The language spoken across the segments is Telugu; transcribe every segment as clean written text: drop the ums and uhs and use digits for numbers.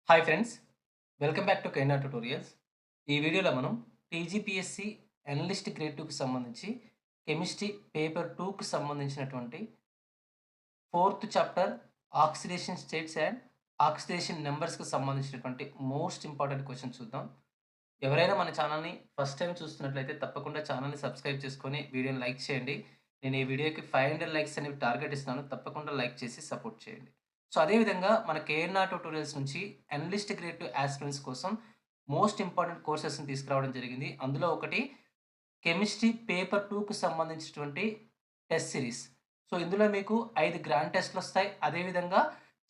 Hi friends, welcome back to కైనా ట్యుటోరియల్స్. ఈ వీడియోలో మనం టీజీపీఎస్సీ అనలిస్ట్ గ్రేడ్ 2కి సంబంధించి కెమిస్ట్రీ పేపర్ 2కి సంబంధించినటువంటి fourth chapter oxidation states and oxidation నెంబర్స్‌కి సంబంధించినటువంటి మోస్ట్ ఇంపార్టెంట్ క్వెషన్ చూద్దాం. ఎవరైనా మన ఛానల్‌ని ఫస్ట్ టైమ్ చూస్తున్నట్లయితే తప్పకుండా ఛానల్‌ని సబ్స్క్రైబ్ చేసుకొని వీడియోని లైక్ చేయండి. నేను ఈ వీడియోకి 500 లైక్స్ అనేవి టార్గెట్ ఇస్తున్నాను. తప్పకుండా లైక్ చేసి సపోర్ట్ చేయండి. సో, అదే విధంగా మన కేఎన్ఆర్ ట్యుటోరియల్స్ నుంచి అనలిస్ట్ గ్రేడ్ 2 యాస్పిరెంట్స్ కోసం మోస్ట్ ఇంపార్టెంట్ కోర్సెస్‌ని తీసుకురావడం జరిగింది. అందులో ఒకటి కెమిస్ట్రీ పేపర్ 2కి సంబంధించినటువంటి టెస్ట్ సిరీస్. సో, ఇందులో మీకు 5 గ్రాండ్ టెస్ట్‌లొస్తాయి. అదే విధంగా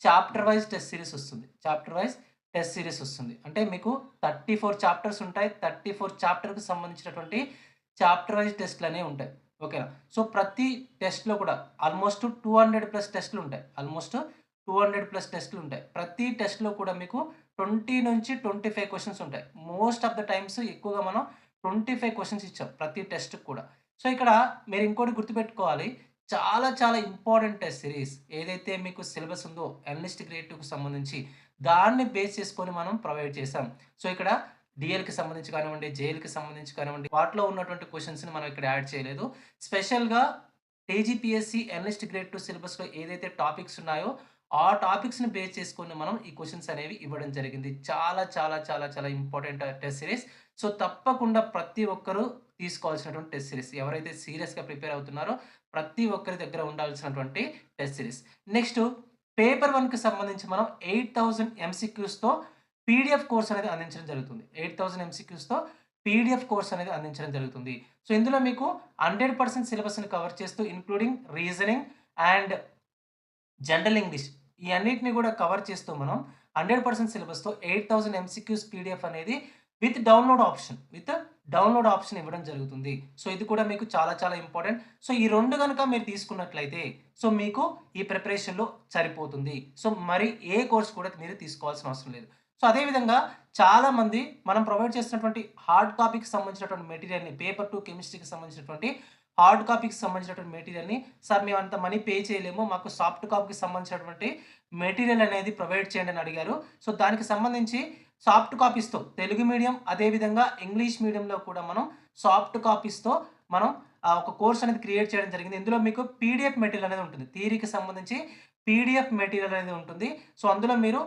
చాప్టర్ వైస్ టెస్ట్ సిరీస్ వస్తుంది. చాప్టర్ వైస్ టెస్ట్ సిరీస్ వస్తుంది. అంటే మీకు 34 చాప్టర్స్ ఉంటాయి. 34 చాప్టర్‌కి సంబంధించినటువంటి చాప్టర్ వైస్ టెస్ట్‌లనేవి ఉంటాయి. ఓకేనా? సో, ప్రతి టెస్ట్‌లో కూడా ఆల్మోస్ట్ 200 ప్లస్ టెస్ట్‌లుంటాయి. ఆల్మోస్ట్ 200 ప్లస్ టెస్ట్‌లుంటాయి. ప్రతి టెస్ట్‌లో కూడా మీకు 20-25 క్వెషన్స్ ఉంటాయి. మోస్ట్ ఆఫ్ ద టైమ్స్ ఎక్కువగా మనం 25 క్వెషన్స్ ఇచ్చాం ప్రతి టెస్ట్‌కి కూడా. సో, ఇక్కడ మీరు ఇంకోటి గుర్తుపెట్టుకోవాలి. చాలా చాలా ఇంపార్టెంట్ టెస్ట్ సిరీస్. ఏదైతే మీకు సిలబస్ ఉందో అనలిస్ట్ గ్రేడ్ 2కి సంబంధించి దాన్ని బేస్ చేసుకొని మనం ప్రొవైడ్ చేసాం. సో, ఇక్కడ డీఎల్‌కి సంబంధించి కానివ్వండి, జేఎల్‌కి సంబంధించి కానివ్వండి, వాటిలో ఉన్నటువంటి క్వెషన్స్‌ని మనం ఇక్కడ యాడ్ చేయలేదు. స్పెషల్‌గా టీజీపీఎస్సీ అనలిస్ట్ గ్రేడ్ 2 సిలబస్‌లో ఏదైతే టాపిక్స్ ఉన్నాయో, ఆ టాపిక్స్‌ని బేస్ చేసుకొని మనం ఈ క్వెషన్స్ అనేవి ఇవ్వడం జరిగింది. చాలా చాలా చాలా చాలా ఇంపార్టెంట్ టెస్ట్ సిరీస్. సో, తప్పకుండా ప్రతి ఒక్కరు తీసుకోవాల్సినటువంటి టెస్ట్ సిరీస్. ఎవరైతే సీరియస్‌గా ప్రిపేర్ అవుతున్నారో ప్రతి ఒక్కరి దగ్గర ఉండాల్సినటువంటి టెస్ట్ సిరీస్. నెక్స్ట్ పేపర్ 1కి సంబంధించి మనం 8000 ఎంసీక్యూస్‌తో పీడీఎఫ్ కోర్స్ అనేది అందించడం జరుగుతుంది. 8000 ఎంసీక్యూస్‌తో పీడీఎఫ్ కోర్స్ అనేది అందించడం జరుగుతుంది. సో, ఇందులో మీకు 100% సిలబస్‌ని కవర్ చేస్తూ including reasoning and general English ఈ అన్నిటిని కూడా కవర్ చేస్తూ మనం 100% సిలబస్‌తో 8000 ఎంసీక్యూస్ పీడీఎఫ్ అనేది విత్ డౌన్‌లోడ్ ఆప్షన్ ఇవ్వడం జరుగుతుంది. సో, ఇది కూడా మీకు చాలా చాలా ఇంపార్టెంట్. సో, ఈ 2 గనుక మీరు తీసుకున్నట్లయితే సో, మీకు ఈ ప్రిపరేషన్‌లో సరిపోతుంది. సో, మరి ఏ కోర్స్ కూడా మీరు తీసుకోవాల్సిన అవసరం లేదు. సో, అదే విధంగా చాలామంది మనం ప్రొవైడ్ చేస్తున్నటువంటి హార్డ్ కాపీకి సంబంధించినటువంటి మెటీరియల్‌ని పేపర్ 2 కెమిస్ట్రీకి సంబంధించినటువంటి హార్డ్ కాపీకి సంబంధించినటువంటి మెటీరియల్‌ని సార్ మేమంత మనీ పే చేయలేము. మాకు సాఫ్ట్ కాపీకి సంబంధించినటువంటి మెటీరియల్ అనేది ప్రొవైడ్ చేయండి అని అడిగారు. సో, దానికి సంబంధించి సాఫ్ట్ కాపీస్‌తో తెలుగు మీడియం అదే విధంగా ఇంగ్లీష్ మీడియంలో కూడా మనం సాఫ్ట్ కాపీస్‌తో మనం ఒక కోర్స్ అనేది క్రియేట్ చేయడం జరిగింది. ఇందులో మీకు పీడీఎఫ్ మెటీరియల్ అనేది ఉంటుంది. థియరీకి సంబంధించి పీడీఎఫ్ మెటీరియల్ అనేది ఉంటుంది. సో, అందులో మీరు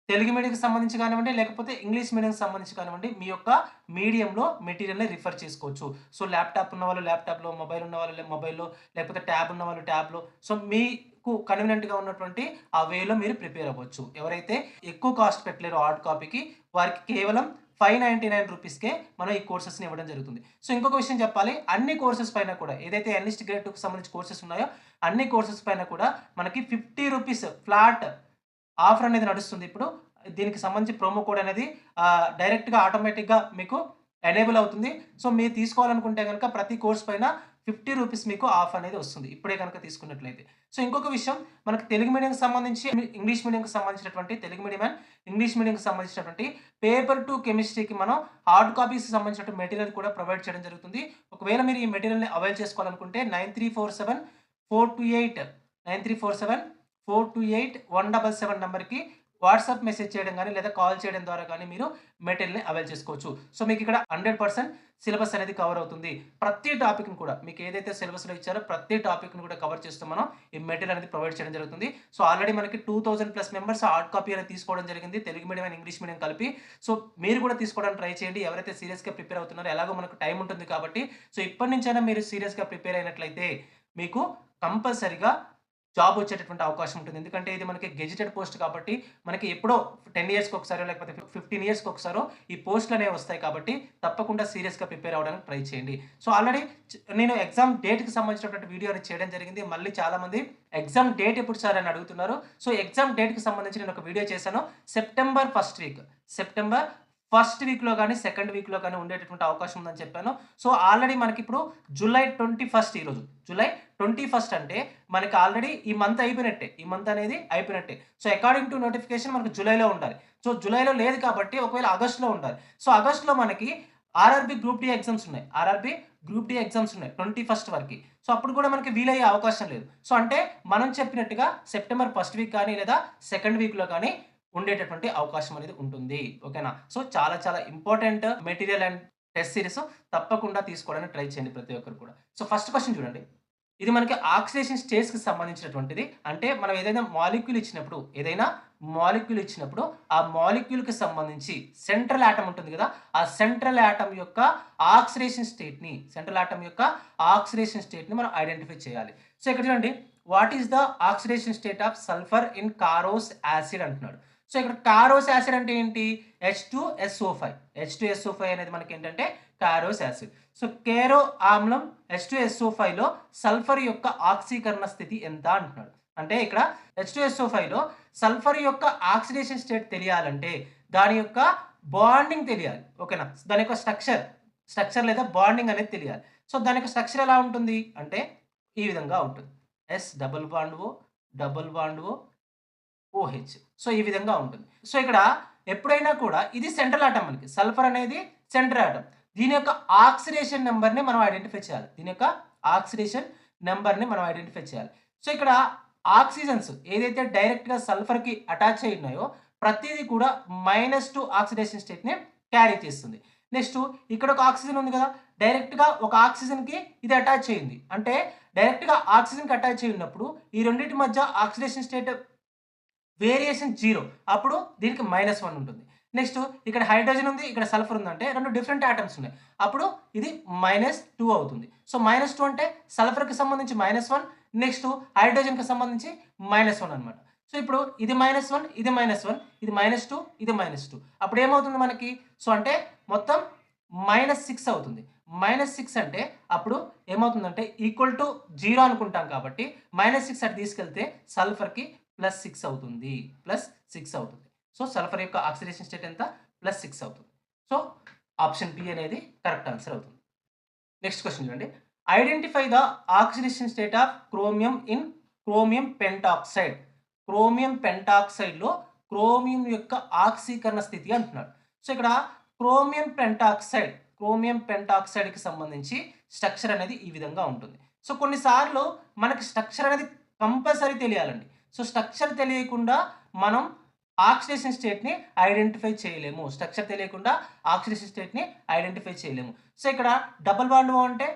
తెలుగు మీడియంకి సంబంధించి కానివ్వండి, లేకపోతే ఇంగ్లీష్ మీడియంకి సంబంధించి కానివ్వండి, మీ యొక్క మీడియంలో మెటీరియల్‌ని రిఫర్ చేసుకోవచ్చు. సో, ల్యాప్‌టాప్ ఉన్నవాళ్ళు ల్యాప్‌టాప్‌లో, మొబైల్ ఉన్నవాళ్ళు మొబైల్‌లో, లేకపోతే ట్యాబ్ ఉన్నవాళ్ళు ట్యాబ్‌లో. సో, మీకు కన్వీనియంట్‌గా ఉన్నటువంటి ఆ వేలో మీరు ప్రిపేర్ అవ్వచ్చు. ఎవరైతే ఎక్కువ కాస్ట్ పెట్టలేరో హార్డ్ కాపీకి, వారికి కేవలం రూ. 599కే మనం ఈ కోర్సెస్‌ని ఇవ్వడం జరుగుతుంది. సో, ఇంకొక విషయం చెప్పాలి. అన్ని కోర్సెస్ పైన కూడా ఏదైతే అనలిస్ట్ గ్రేడ్ 2కి సంబంధించి కోర్సెస్ ఉన్నాయో, అన్ని కోర్సెస్ పైన కూడా మనకి రూ. 50 ఫ్లాట్ ఆఫర్ అనేది నడుస్తుంది ఇప్పుడు. దీనికి సంబంధించి ప్రోమో కోడ్ అనేది డైరెక్ట్‌గా ఆటోమేటిక్‌గా మీకు ఎనేబుల్ అవుతుంది. సో, మీరు తీసుకోవాలనుకుంటే గనక ప్రతి కోర్స్ పైన రూ. 50 మీకు ఆఫ్ అనేది వస్తుంది. ఇప్పుడే గనక తీసుకున్నట్లయితే. సో, ఇంకొక విషయం మనకు తెలుగు మీడియంకి సంబంధించి, ఇంగ్లీష్ మీడియంకి సంబంధించినటువంటి తెలుగు మీడియం అండ్ ఇంగ్లీష్ మీడియంకి సంబంధించినటువంటి పేపర్ 2 కెమిస్ట్రీకి మనం హార్డ్ కాపీస్‌కి సంబంధించినటువంటి మెటీరియల్ కూడా ప్రొవైడ్ చేయడం జరుగుతుంది. ఒకవేళ మీరు ఈ మెటీరియల్‌ని అవైల్ చేసుకోవాలనుకుంటే 9347 నంబర్‌కి వాట్సాప్ మెసేజ్ చేయడం గాని, లేదా కాల్ చేయడం ద్వారా గాని మీరు మెటీరియల్‌ని అవైల్ చేసుకోవచ్చు. సో, మీకిక్కడ 100% సిలబస్ అనేది కవర్ అవుతుంది. ప్రతి టాపిక్‌ని కూడా మీకు ఏదైతే సిలబస్‌లో ఇచ్చారో ప్రతి టాపిక్‌ని కూడా కవర్ చేస్తూ మనం ఈ మెటీరియల్ అనేది ప్రొవైడ్ చేయడం జరుగుతుంది. సో, ఆల్రెడీ మనకి 2000 ప్లస్ మెంబర్స్ హార్డ్ కాపీ అనేది తీసుకోవడం జరిగింది. Telugu medium and English medium కలిపి. సో, మీరు కూడా తీసుకోవడానికి ట్రై చేయండి. ఎవరైతే సీరియస్‌గా ప్రిపేర్ అవుతున్నారో ఎలాగో మనకు టైం ఉంటుంది కాబట్టి, సో, ఇప్పటి నుంచైనా మీరు సీరియస్‌గా ప్రిపేర్ అయినట్లయితే మీకు కంపల్సరీగా జాబ్ వచ్చేటటువంటి అవకాశం ఉంటుంది. ఎందుకంటే ఇది మనకి గెజిటెడ్ పోస్ట్ కాబట్టి మనకి ఎప్పుడో 10 ఇయర్స్‌కి ఒకసారో లేకపోతే 15 ఇయర్స్‌కి ఒకసారో ఈ పోస్ట్‌లనేవి వస్తాయి కాబట్టి తప్పకుండా సీరియస్‌గా ప్రిపేర్ అవ్వడానికి ట్రై చేయండి. సో, ఆల్రెడీ నేను ఎగ్జామ్ డేట్‌కి సంబంధించినటువంటి వీడియో అనేది చేయడం జరిగింది. మళ్ళీ చాలామంది ఎగ్జామ్ డేట్ ఎప్పుడు సార్ అని అడుగుతున్నారు. సో, ఎగ్జామ్ డేట్‌కి సంబంధించి నేను ఒక వీడియో చేశాను. September first week. September first వీక్‌లో గాని, సెకండ్ వీక్‌లో గాని ఉండేటటువంటి అవకాశం ఉందని చెప్పాను. సో, ఆల్రెడీ మనకిప్పుడు జులై 21 ఈరోజు. జులై 21 అంటే మనకి ఆల్రెడీ ఈ మంత్ అయిపోయినట్టే. ఈ మంత్ అనేది అయిపోయినట్టే. సో, అకార్డింగ్ టు నోటిఫికేషన్ మనకు జులైలో ఉండాలి. సో, జులైలో లేదు కాబట్టి ఒకవేళ ఆగస్ట్‌లో ఉండాలి. సో, ఆగస్ట్‌లో మనకి ఆర్ఆర్‌బీ గ్రూప్ డి ఎగ్జామ్స్ ఉన్నాయి. ఆర్ఆర్‌బీ గ్రూప్ డి ఎగ్జామ్స్ ఉన్నాయి 21 వరకి. సో, అప్పుడు కూడా మనకి వీలయ్యే అవకాశం లేదు. సో, అంటే మనం చెప్పినట్టుగా సెప్టెంబర్ ఫస్ట్ వీక్ కానీ లేదా సెకండ్ వీక్‌లో కానీ ఉండేటటువంటి అవకాశం అనేది ఉంటుంది. ఓకేనా? సో, చాలా చాలా important material and test series తప్పకుండా తీసుకోవడానికి ట్రై చేయండి ప్రతి ఒక్కరు కూడా. సో, ఫస్ట్ క్వెషన్ చూడండి. ఇది మనకి ఆక్సిడేషన్ స్టేట్స్‌కి సంబంధించినటువంటిది. అంటే మనం ఏదైనా మాలిక్యూల్ ఇచ్చినప్పుడు ఆ మాలిక్యూల్‌కి సంబంధించి సెంట్రల్ ఆటమ్ ఉంటుంది గదా! ఆ సెంట్రల్ ఆటమ్ యొక్క ఆక్సిడేషన్ స్టేట్‌ని మనం ఐడెంటిఫై చేయాలి. సో, ఇక్కడ చూడండి. What is the oxidation state of sulphur in Caro's acid అంటున్నాడు. సో, ఇక్కడ కారోస్ యాసిడ్ అంటే ఏంటి? H2SO5. H2SO5 అనేది మనకేంటంటే కారోస్ యాసిడ్. సో, కేరో ఆమ్లం H2SO5లో సల్ఫర్ యొక్క ఆక్సీకరణ స్థితి ఎంత అంటున్నాడు. అంటే ఇక్కడ H2SO5లో సల్ఫర్ యొక్క ఆక్సిడేషన్ స్టేట్ తెలియాలంటే దాని యొక్క బాండింగ్ తెలియాలి. ఓకేనా? దాని యొక్క స్ట్రక్చర్ లేదా బాండింగ్ అనేది తెలియాలి. సో, దాని యొక్క స్ట్రక్చర్ ఎలా ఉంటుంది అంటే ఈ విధంగా ఉంటుంది. S double bond O, double bond O, OH. So, ఈ విధంగా ఉంటుంది. సో, ఇక్కడ ఎప్పుడైనా కూడా ఇది సెంట్రల్ ఆటమ్ మనకి. సల్ఫర్ అనేది సెంట్రల్ ఆటమ్. దీని యొక్క ఆక్సిడేషన్ నంబర్‌ని మనం ఐడెంటిఫై చేయాలి. సో, ఇక్కడ ఆక్సిజన్స్ ఏదైతే డైరెక్ట్‌గా సల్ఫర్‌కి అటాచ్ అయ్యి ఉన్నాయో ప్రతీది కూడా -2 ఆక్సిడేషన్ స్టేట్‌ని క్యారీ చేస్తుంది. నెక్స్ట్ ఇక్కడ ఒక ఆక్సిజన్ ఉంది కదా! డైరెక్ట్‌గా ఒక ఆక్సిజన్‌కి ఇది అటాచ్ అయింది. అంటే డైరెక్ట్‌గా ఆక్సిజన్‌కి అటాచ్ అయ్యి ఉన్నప్పుడు ఈ రెండిటి మధ్య ఆక్సిడేషన్ స్టేట్ వేరియేషన్ 0. అప్పుడు దీనికి -1 ఉంటుంది. నెక్స్ట్ ఇక్కడ హైడ్రోజన్ ఉంది. ఇక్కడ సల్ఫర్ ఉందంటే 2 డిఫరెంట్ ఆటమ్స్ ఉన్నాయి. అప్పుడు ఇది -2 అవుతుంది. సో, -2 అంటే సల్ఫర్‌కి సంబంధించి -1, నెక్స్ట్ హైడ్రోజన్‌కి సంబంధించి -1 అన్నమాట. సో, ఇప్పుడు ఇది -1, ఇది -1, ఇది -2, ఇది -2. అప్పుడు ఏమవుతుంది మనకి? సో, అంటే మొత్తం -6 అవుతుంది. -6 అంటే అప్పుడు ఏమవుతుందంటే ఈక్వల్ టు 0 అనుకుంటాం కాబట్టి -6 అటు తీసుకెళ్తే సల్ఫర్‌కి +6 అవుతుంది. +6 అవుతుంది. సో, సల్ఫర్ యొక్క ఆక్సిడేషన్ స్టేట్ ఎంత? +6 అవుతుంది. సో, ఆప్షన్ బి అనేది కరెక్ట్ ఆన్సర్ అవుతుంది. నెక్స్ట్ క్వెషన్ చూడండి. Identify the oxidation state of chromium in chromium pentoxide. Chromium పెంటాక్సైడ్‌లో క్రోమియం యొక్క ఆక్సీకరణ స్థితి అంటున్నాడు. సో, ఇక్కడ క్రోమియం పెంటాక్సైడ్‌కి సంబంధించి స్ట్రక్చర్ అనేది ఈ విధంగా ఉంటుంది. సో, కొన్నిసార్లు మనకి స్ట్రక్చర్ అనేది కంపల్సరీ తెలియాలండి. సో, స్ట్రక్చర్ తెలియకుండా మనం ఆక్సిడేషన్ స్టేట్‌ని ఐడెంటిఫై చేయలేము. సో, ఇక్కడ డబుల్ బాండ్ O అంటే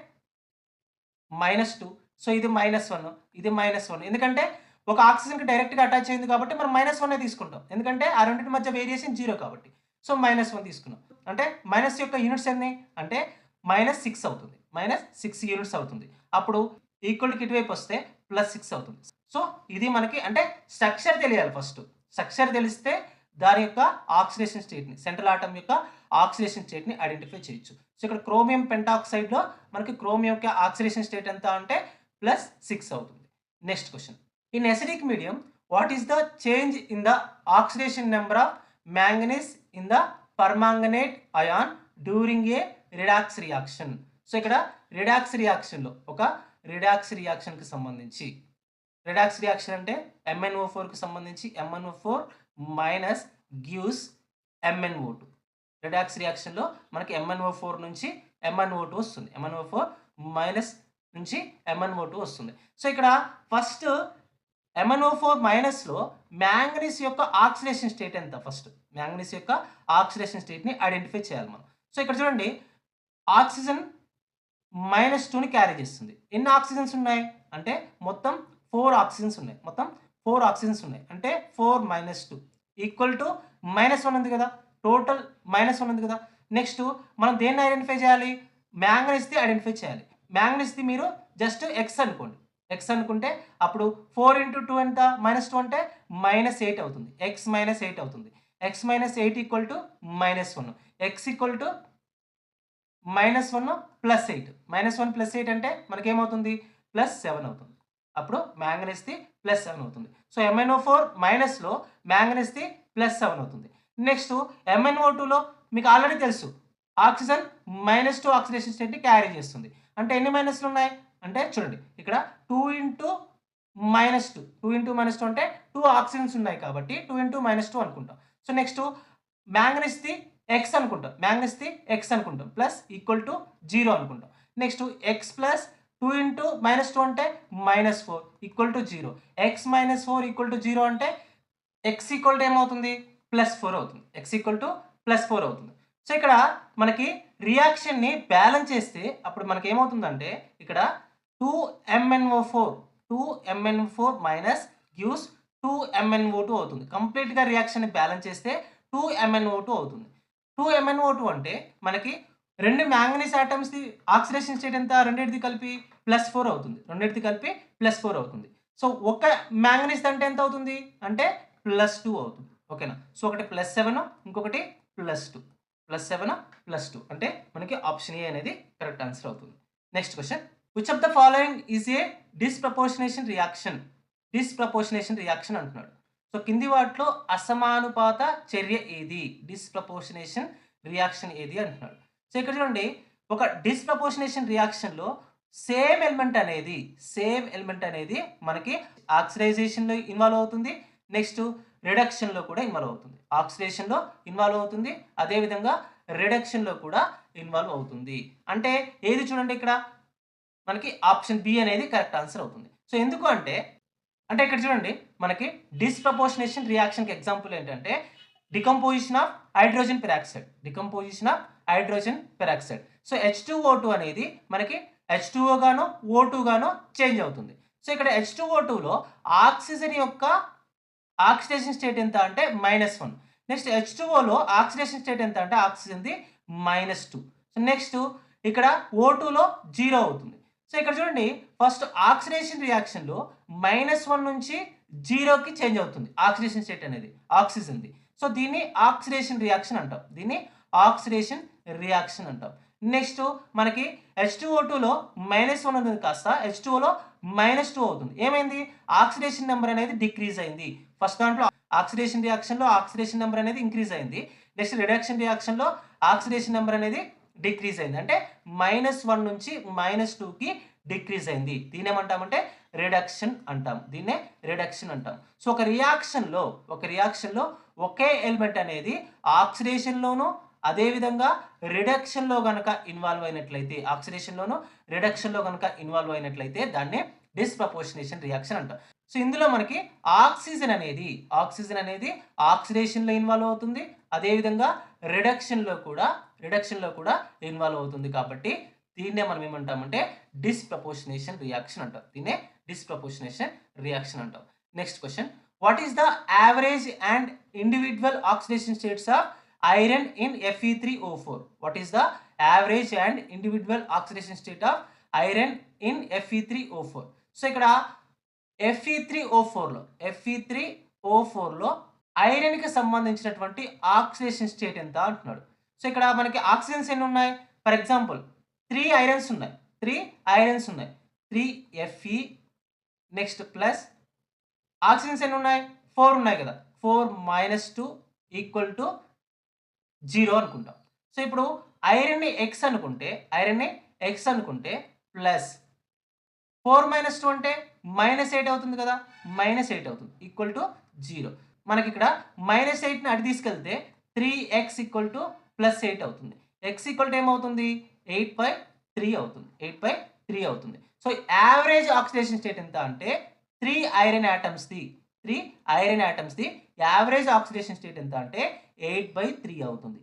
-2. సో, ఇది -1, ఇది -1. ఎందుకంటే ఒక ఆక్సిజన్‌కి డైరెక్ట్‌గా అటాచ్ అయింది కాబట్టి మనం -1 తీసుకుంటాం. ఎందుకంటే ఆ రెండిటి మధ్య వేరియేషన్ 0 కాబట్టి. సో, -1 తీసుకున్నాం. అంటే మైనస్ యొక్క యూనిట్స్ ఎన్ని? అంటే -6 అవుతుంది. -6 యూనిట్స్ అవుతుంది. అప్పుడు ఈక్వల్ టుకి ఇటువైపు వస్తే +6 అవుతుంది. సో, ఇది మనకి అంటే స్ట్రక్చర్ తెలియాలి ఫస్ట్. స్ట్రక్చర్ తెలిస్తే దాని యొక్క ఆక్సిడేషన్ స్టేట్‌ని సెంట్రల్ ఆటమ్ యొక్క ఆక్సిడేషన్ స్టేట్‌ని ఐడెంటిఫై చేయొచ్చు. సో, ఇక్కడ క్రోమియం పెంటాక్సైడ్‌లో మనకి క్రోమియం యొక్క ఆక్సిడేషన్ స్టేట్ ఎంత అంటే +6 అవుతుంది. Next question. In acidic medium what is the change in the oxidation number of manganese in the permanganate ion during a redox reaction. So, ఇక్కడ రిడాక్స్ రియాక్షన్‌కి సంబంధించి రిడాక్స్ రియాక్షన్ అంటే MnO4కి సంబంధించి MnO4 minus gives MnO2. Redox రియాక్షన్‌లో మనకి MnO4 నుంచి MnO2 వస్తుంది. MnO4 మైనస్ నుంచి MnO2 వస్తుంది. సో, ఇక్కడ ఫస్ట్ MnO4 మైనస్‌లో మాంగనీస్ యొక్క ఆక్సిడేషన్ స్టేట్ ఎంత మాంగనీస్ యొక్క ఆక్సిడేషన్ స్టేట్‌ని ఐడెంటిఫై చేయాలి మనం. సో, ఇక్కడ చూడండి ఆక్సిజన్ -2ని క్యారీ చేస్తుంది. ఎన్ని ఆక్సిజన్స్ ఉన్నాయి? అంటే మొత్తం 4 ఆక్సిజన్స్ ఉన్నాయి. అంటే 4 - 2 ఈక్వల్ టు -1 ఉంది కదా! టోటల్ -1 ఉంది కదా! నెక్స్ట్ మనం దేన్ని ఐడెంటిఫై చేయాలి? మాంగనీస్‌ది ఐడెంటిఫై చేయాలి. మాంగనీస్‌ది మీరు జస్ట్ X అనుకోండి. X అనుకుంటే అప్పుడు 4 × 2 ఎంత? -2 అంటే -8 అవుతుంది. X - 8 అవుతుంది. X - 8 equal to -1. X equal to -1 + 8. -1 + 8 అంటే మనకేమవుతుంది? +7 అవుతుంది. అప్పుడు మాంగనీస్‌ది +7 అవుతుంది. సో, MnO4 మైనస్‌లో మాంగనీస్‌ది +7 అవుతుంది. నెక్స్ట్ MnO2లో మీకు ఆల్రెడీ తెలుసు. ఆక్సిజన్ -2 ఆక్సిడేషన్ స్టేట్‌ని క్యారీ చేస్తుంది. అంటే ఎన్ని మైనస్‌లు ఉన్నాయి? అంటే చూడండి ఇక్కడ 2 × -2 అంటే 2 ఆక్సిజన్స్ ఉన్నాయి కాబట్టి 2 × -2 అనుకుంటాం. సో, నెక్స్ట్ మాంగనీస్‌ది X అనుకుంటాం. ప్లస్ ఈక్వల్ టు 0 అనుకుంటాం. నెక్స్ట్ X ప్లస్ 2 × -2 అంటే -4 equal to 0. X - 4 equal to 0 అంటే ఎక్స్ ఈక్వల్ టు ఏమవుతుంది +4 అవుతుంది. ఎక్స్ ఈక్వల్ టు +4 అవుతుంది. సో ఇక్కడ మనకి రియాక్షన్ని బ్యాలెన్స్ చేస్తే అప్పుడు మనకి ఏమవుతుందంటే ఇక్కడ 2MnO4 మైనస్ గివ్స్ 2MnO2 అవుతుంది. కంప్లీట్‌గా రియాక్షన్ని బ్యాలెన్స్ చేస్తే 2MnO2 అవుతుంది. 2MnO2 అంటే మనకి 2 మ్యాంగనీస్ ఆటమ్స్‌ది ఆక్సిడేషన్ స్టేట్ ఎంత? రెండిటిది కలిపి +4 అవుతుంది. రెండిటిది కలిపి +4 అవుతుంది. సో ఒక మ్యాంగనీస్ అంటే ఎంత అవుతుంది? అంటే +2 అవుతుంది. ఓకేనా? సో ఒకటి +7 ఇంకొకటి +2. +7 +2 అంటే మనకి ఆప్షన్ ఏ అనేది కరెక్ట్ ఆన్సర్ అవుతుంది. Next question. Which of the following is a డిస్‌ప్రపోర్షనేషన్ reaction? డిస్‌ప్రపోర్షనేషన్ reaction అంటున్నాడు. సో కింది వాటిలో అసమానుపాత చర్య ఏది? డిస్‌ప్రపోర్షనేషన్ రియాక్షన్ ఏది అంటున్నాడు. సో ఇక్కడ చూడండి, ఒక డిస్‌ప్రపోర్షనేషన్ రియాక్షన్‌లో సేమ్ ఎలిమెంట్ అనేది మనకి ఆక్సిడైజేషన్‌లో ఇన్వాల్వ్ అవుతుంది. నెక్స్ట్ రిడక్షన్‌లో కూడా ఇన్వాల్వ్ అవుతుంది. ఆక్సిడేషన్‌లో ఇన్వాల్వ్ అవుతుంది. అదేవిధంగా రిడక్షన్‌లో కూడా ఇన్వాల్వ్ అవుతుంది. అంటే ఏది చూడండి ఇక్కడ మనకి ఆప్షన్ బి అనేది కరెక్ట్ ఆన్సర్ అవుతుంది. సో ఎందుకు అంటే ఇక్కడ చూడండి, మనకి డిస్‌ప్రపోర్షనేషన్ రియాక్షన్‌కి ఎగ్జాంపుల్ ఏంటంటే decomposition of hydrogen peroxide. So H2O2 అనేది మనకి H2O గానో O2 గానో చేంజ్ అవుతుంది. సో ఇక్కడ H2O2లో ఆక్సిజన్ యొక్క ఆక్సిడేషన్ స్టేట్ ఎంత అంటే -1. నెక్స్ట్ H2Oలో ఆక్సిడేషన్ స్టేట్ ఎంత అంటే ఆక్సిజన్‌ది -2. సో నెక్స్ట్ ఇక్కడ O2లో 0 అవుతుంది. సో ఇక్కడ చూడండి, ఫస్ట్ ఆక్సిడేషన్ రియాక్షన్‌లో -1 నుంచి 0కి చేంజ్ అవుతుంది ఆక్సిడేషన్ స్టేట్ అనేది ఆక్సిజన్‌ది. సో దీన్ని ఆక్సిడేషన్ రియాక్షన్ అంటాం. నెక్స్ట్ మనకి H2O2లో -1 అనేది కాస్త H2Oలో -2 అవుతుంది. ఏమైంది? ఆక్సిడేషన్ నెంబర్ అనేది డిక్రీజ్ అయింది. ఫస్ట్ దాంట్లో ఆక్సిడేషన్ రియాక్షన్‌లో ఆక్సిడేషన్ నెంబర్ అనేది ఇంక్రీజ్ అయింది. నెక్స్ట్ రిడక్షన్ రియాక్షన్‌లో ఆక్సిడేషన్ నెంబర్ అనేది డిక్రీజ్ అయింది. అంటే -1 నుంచి -2కి డిక్రీజ్ అయింది. దీన్నేమంటామంటే రిడక్షన్ అంటాం. సో ఒక రియాక్షన్‌లో ఒకే ఎలిమెంట్ అనేది ఆక్సిడేషన్‌లోను అదేవిధంగా రిడక్షన్‌లో గనక ఇన్వాల్వ్ అయినట్లయితే దాన్ని డిస్‌ప్రపోర్షనేషన్ రియాక్షన్ అంటాం. సో ఇందులో మనకి ఆక్సిజన్ అనేది ఆక్సిడేషన్‌లో ఇన్వాల్వ్ అవుతుంది. అదేవిధంగా రిడక్షన్‌లో కూడా ఇన్వాల్వ్ అవుతుంది. కాబట్టి దీన్నే మనం ఏమంటామంటే డిస్‌ప్రపోర్షనేషన్ రియాక్షన్ అంటాం. Next question. What is the average and individual oxidation states of iron in Fe3O4? What is the average and individual oxidation state of iron in Fe3O4? So ఇక్కడ Fe3O4లో ఐరన్‌కి సంబంధించినటువంటి ఆక్సిడేషన్ స్టేట్ ఎంత అంటున్నాడు. సో ఇక్కడ మనకి ఆక్సిజన్స్ ఎన్ని ఉన్నాయి? ఫర్ ఎగ్జాంపుల్ 3 ఐరన్స్ ఉన్నాయి. 3 Fe నెక్స్ట్ ప్లస్ ఆక్సిజన్స్ ఎన్ని ఉన్నాయి? 4 ఉన్నాయి కదా. 4 - 2 ఈక్వల్ టు 0 అనుకుంటాం. సో ఇప్పుడు ఐరన్‌ని X అనుకుంటే ప్లస్ 4 - 2 అంటే -8 అవుతుంది కదా. -8 అవుతుంది ఈక్వల్ టు 0. మనకి ఇక్కడ -8ని అటు తీసుకెళ్తే 3x +8 అవుతుంది. x ఏమవుతుంది? 8/3 అవుతుంది. సో యావరేజ్ ఆక్సిడేషన్ స్టేట్ ఎంత అంటే 3 ఐరన్ ఆటమ్స్‌ది యావరేజ్ ఆక్సిడేషన్ స్టేట్ ఎంత అంటే 8/3 అవుతుంది.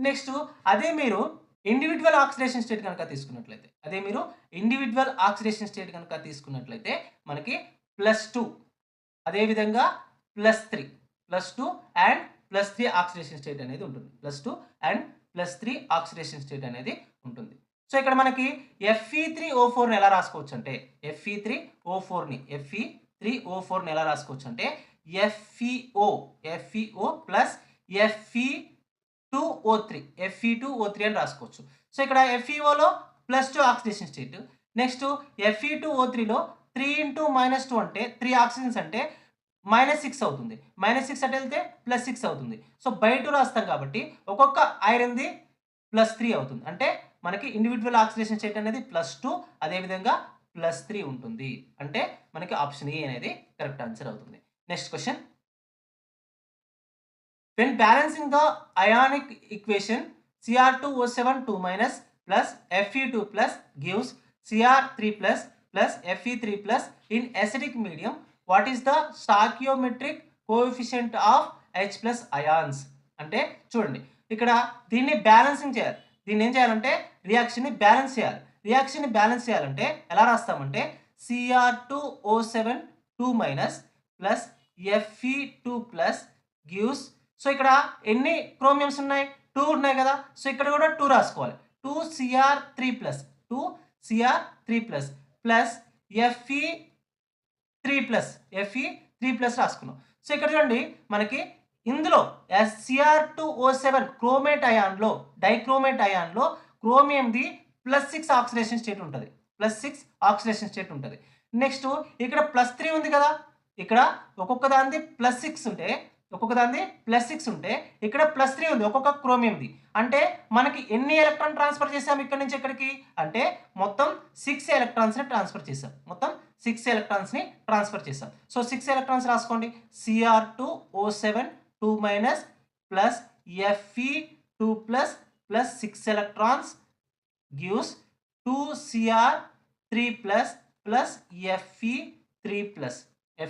నెక్స్ట్ అదే మీరు ఇండివిడ్యువల్ ఆక్సిడేషన్ స్టేట్ కనుక తీసుకున్నట్లయితే మనకి +2 అదేవిధంగా +2 అండ్ +3 ఆక్సిడేషన్ స్టేట్ అనేది ఉంటుంది. +2 అండ్ +3 ఆక్సిడేషన్ స్టేట్ అనేది ఉంటుంది. సో ఇక్కడ మనకి Fe3O4ని ఎలా రాసుకోవచ్చు అంటే Fe3O4ని ఎలా రాసుకోవచ్చు అంటే FeO ప్లస్ Fe2O3 అని రాసుకోవచ్చు. సో ఇక్కడ FeOలో +2 ఆక్సిడేషన్ స్టేట్. నెక్స్ట్ Fe2O3లో 3 × -2 అంటే 3 ఆక్సిజన్స్ అంటే -6 అవుతుంది. -6 అటు వెళ్తే +6 అవుతుంది. సో బై 2 రాస్తాం కాబట్టి ఒక్కొక్క ఐరన్‌ది +3 అవుతుంది. అంటే మనకి ఇండివిడ్యువల్ ఆక్సిడేషన్ స్టేట్ అనేది +2 అదేవిధంగా +3 ఉంటుంది. అంటే మనకి ఆప్షన్ ఏ అనేది కరెక్ట్ ఆన్సర్ అవుతుంది. Next question. When balancing the ionic equation Cr2O7 2- plus Fe2 plus gives Cr3 plus Fe3 plus in acidic medium, what is the stoichiometric coefficient of H plus ions అంటే చూడండి ఇక్కడ దీన్ని బ్యాలెన్సింగ్ చేయాలి. దీన్ని ఏం చేయాలంటే రియాక్షన్ని బ్యాలెన్స్ చేయాలి. రియాక్షన్ని బ్యాలెన్స్ చేయాలంటే ఎలా రాస్తామంటే Cr2O7 2 minus plus Fe2 plus gives. So ఇక్కడ ఎన్ని క్రోమియమ్స్ ఉన్నాయి? 2 ఉన్నాయి కదా. సో ఇక్కడ కూడా 2 రాసుకోవాలి. 2Cr3 plus 2Cr3 plus plus Fe3 plus రాసుకున్నాం. సో ఇక్కడ చూడండి మనకి ఇందులో Cr2O7 క్రోమేట్ అయాన్లో డైక్రోమేట్ అయాన్లో క్రోమియంది +6 ఆక్సిడేషన్ స్టేట్ ఉంటుంది. +6 ఆక్సిడేషన్ స్టేట్ ఉంటుంది. నెక్స్ట్ ఇక్కడ +3 ఉంది కదా. ఇక్కడ ఒక్కొక్క దానిది +6 ఉంటే ఇక్కడ +3 ఉంది ఒక్కొక్క క్రోమియంది. అంటే మనకి ఎన్ని ఎలక్ట్రాన్ ట్రాన్స్ఫర్ చేసాం ఇక్కడ నుంచి ఇక్కడికి అంటే మొత్తం 6 ఎలక్ట్రాన్స్ని ట్రాన్స్ఫర్ చేసాం. సో 6 ఎలక్ట్రాన్స్ రాసుకోండి. Cr2O7 2 minus plus Fe2 plus 6 electrons gives 2Cr3 plus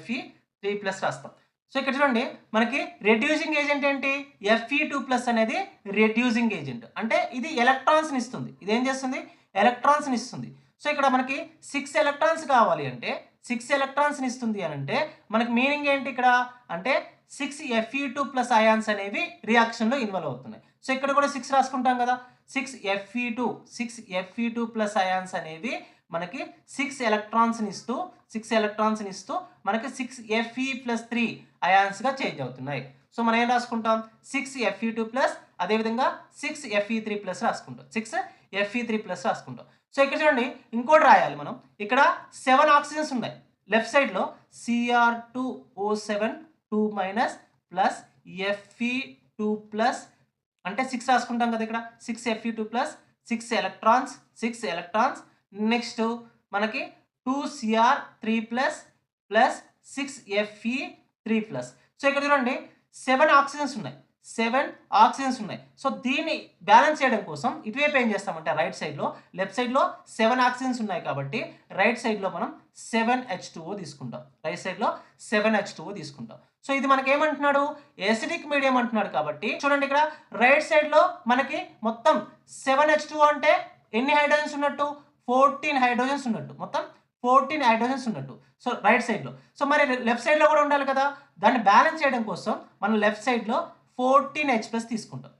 Fe3 plus రాస్తాం. సో ఇక్కడ చూడండి మనకి రెడ్యూసింగ్ ఏజెంట్ ఏంటి? Fe2 ప్లస్ అనేది రెడ్యూసింగ్ ఏజెంట్ అంటే ఇది ఎలక్ట్రాన్స్ని ఇస్తుంది. ఇది ఏం చేస్తుంది? ఎలక్ట్రాన్స్ని ఇస్తుంది. సో ఇక్కడ మనకి 6 ఎలక్ట్రాన్స్ కావాలి అంటే 6 ఎలక్ట్రాన్స్ని ఇస్తుంది అని అంటే మనకి మీనింగ్ ఏంటి ఇక్కడ అంటే 6 Fe2 ప్లస్ అయాన్స్ అనేవి రియాక్షన్లో ఇన్వాల్వ్ అవుతున్నాయి. సో ఇక్కడ కూడా 6 రాసుకుంటాం కదా. 6 Fe2 ప్లస్ అయాన్స్ అనేవి మనకి 6 ఎలక్ట్రాన్స్ని ఇస్తూ మనకి 6Fe+3 అయాన్స్గా చేంజ్ అవుతున్నాయి. సో మనం ఏం రాసుకుంటాం? 6Fe2 ప్లస్ అదేవిధంగా 6Fe3 ప్లస్ రాసుకుంటాం. సో ఇక్కడ చూడండి ఇంకోటి రాయాలి మనం. ఇక్కడ 7 ఆక్సిజన్స్ ఉన్నాయి లెఫ్ట్ సైడ్లో. Cr2O7 2 minus plus Fe2 plus అంటే 6 రాసుకుంటాం కదా. ఇక్కడ 6Fe2 ప్లస్ 6 ఎలక్ట్రాన్స్. నెక్స్ట్ మనకి 2Cr3 plus 6Fe3 plus. So ఇక్కడ చూడండి 7 ఆక్సిజన్స్ ఉన్నాయి. సో దీన్ని బ్యాలెన్స్ చేయడం కోసం ఇటువైపు ఏం చేస్తామంటే రైట్ సైడ్లో, లెఫ్ట్ సైడ్లో 7 ఆక్సిజన్స్ ఉన్నాయి కాబట్టి రైట్ సైడ్లో మనం 7H2O తీసుకుంటాం. సో ఇది మనకి ఏమంటున్నాడు? ఎసిడిక్ మీడియం అంటున్నాడు కాబట్టి చూడండి ఇక్కడ రైట్ సైడ్లో మనకి మొత్తం 7H2O అంటే ఎన్ని హైడ్రోజన్స్ ఉన్నట్టు? 14 హైడ్రోజన్స్ ఉన్నట్టు. సో రైట్ సైడ్లో. సో మరి లెఫ్ట్ సైడ్లో కూడా ఉండాలి కదా. దాన్ని బ్యాలెన్స్ చేయడం కోసం మనం లెఫ్ట్ సైడ్లో 14H+ తీసుకుంటాం.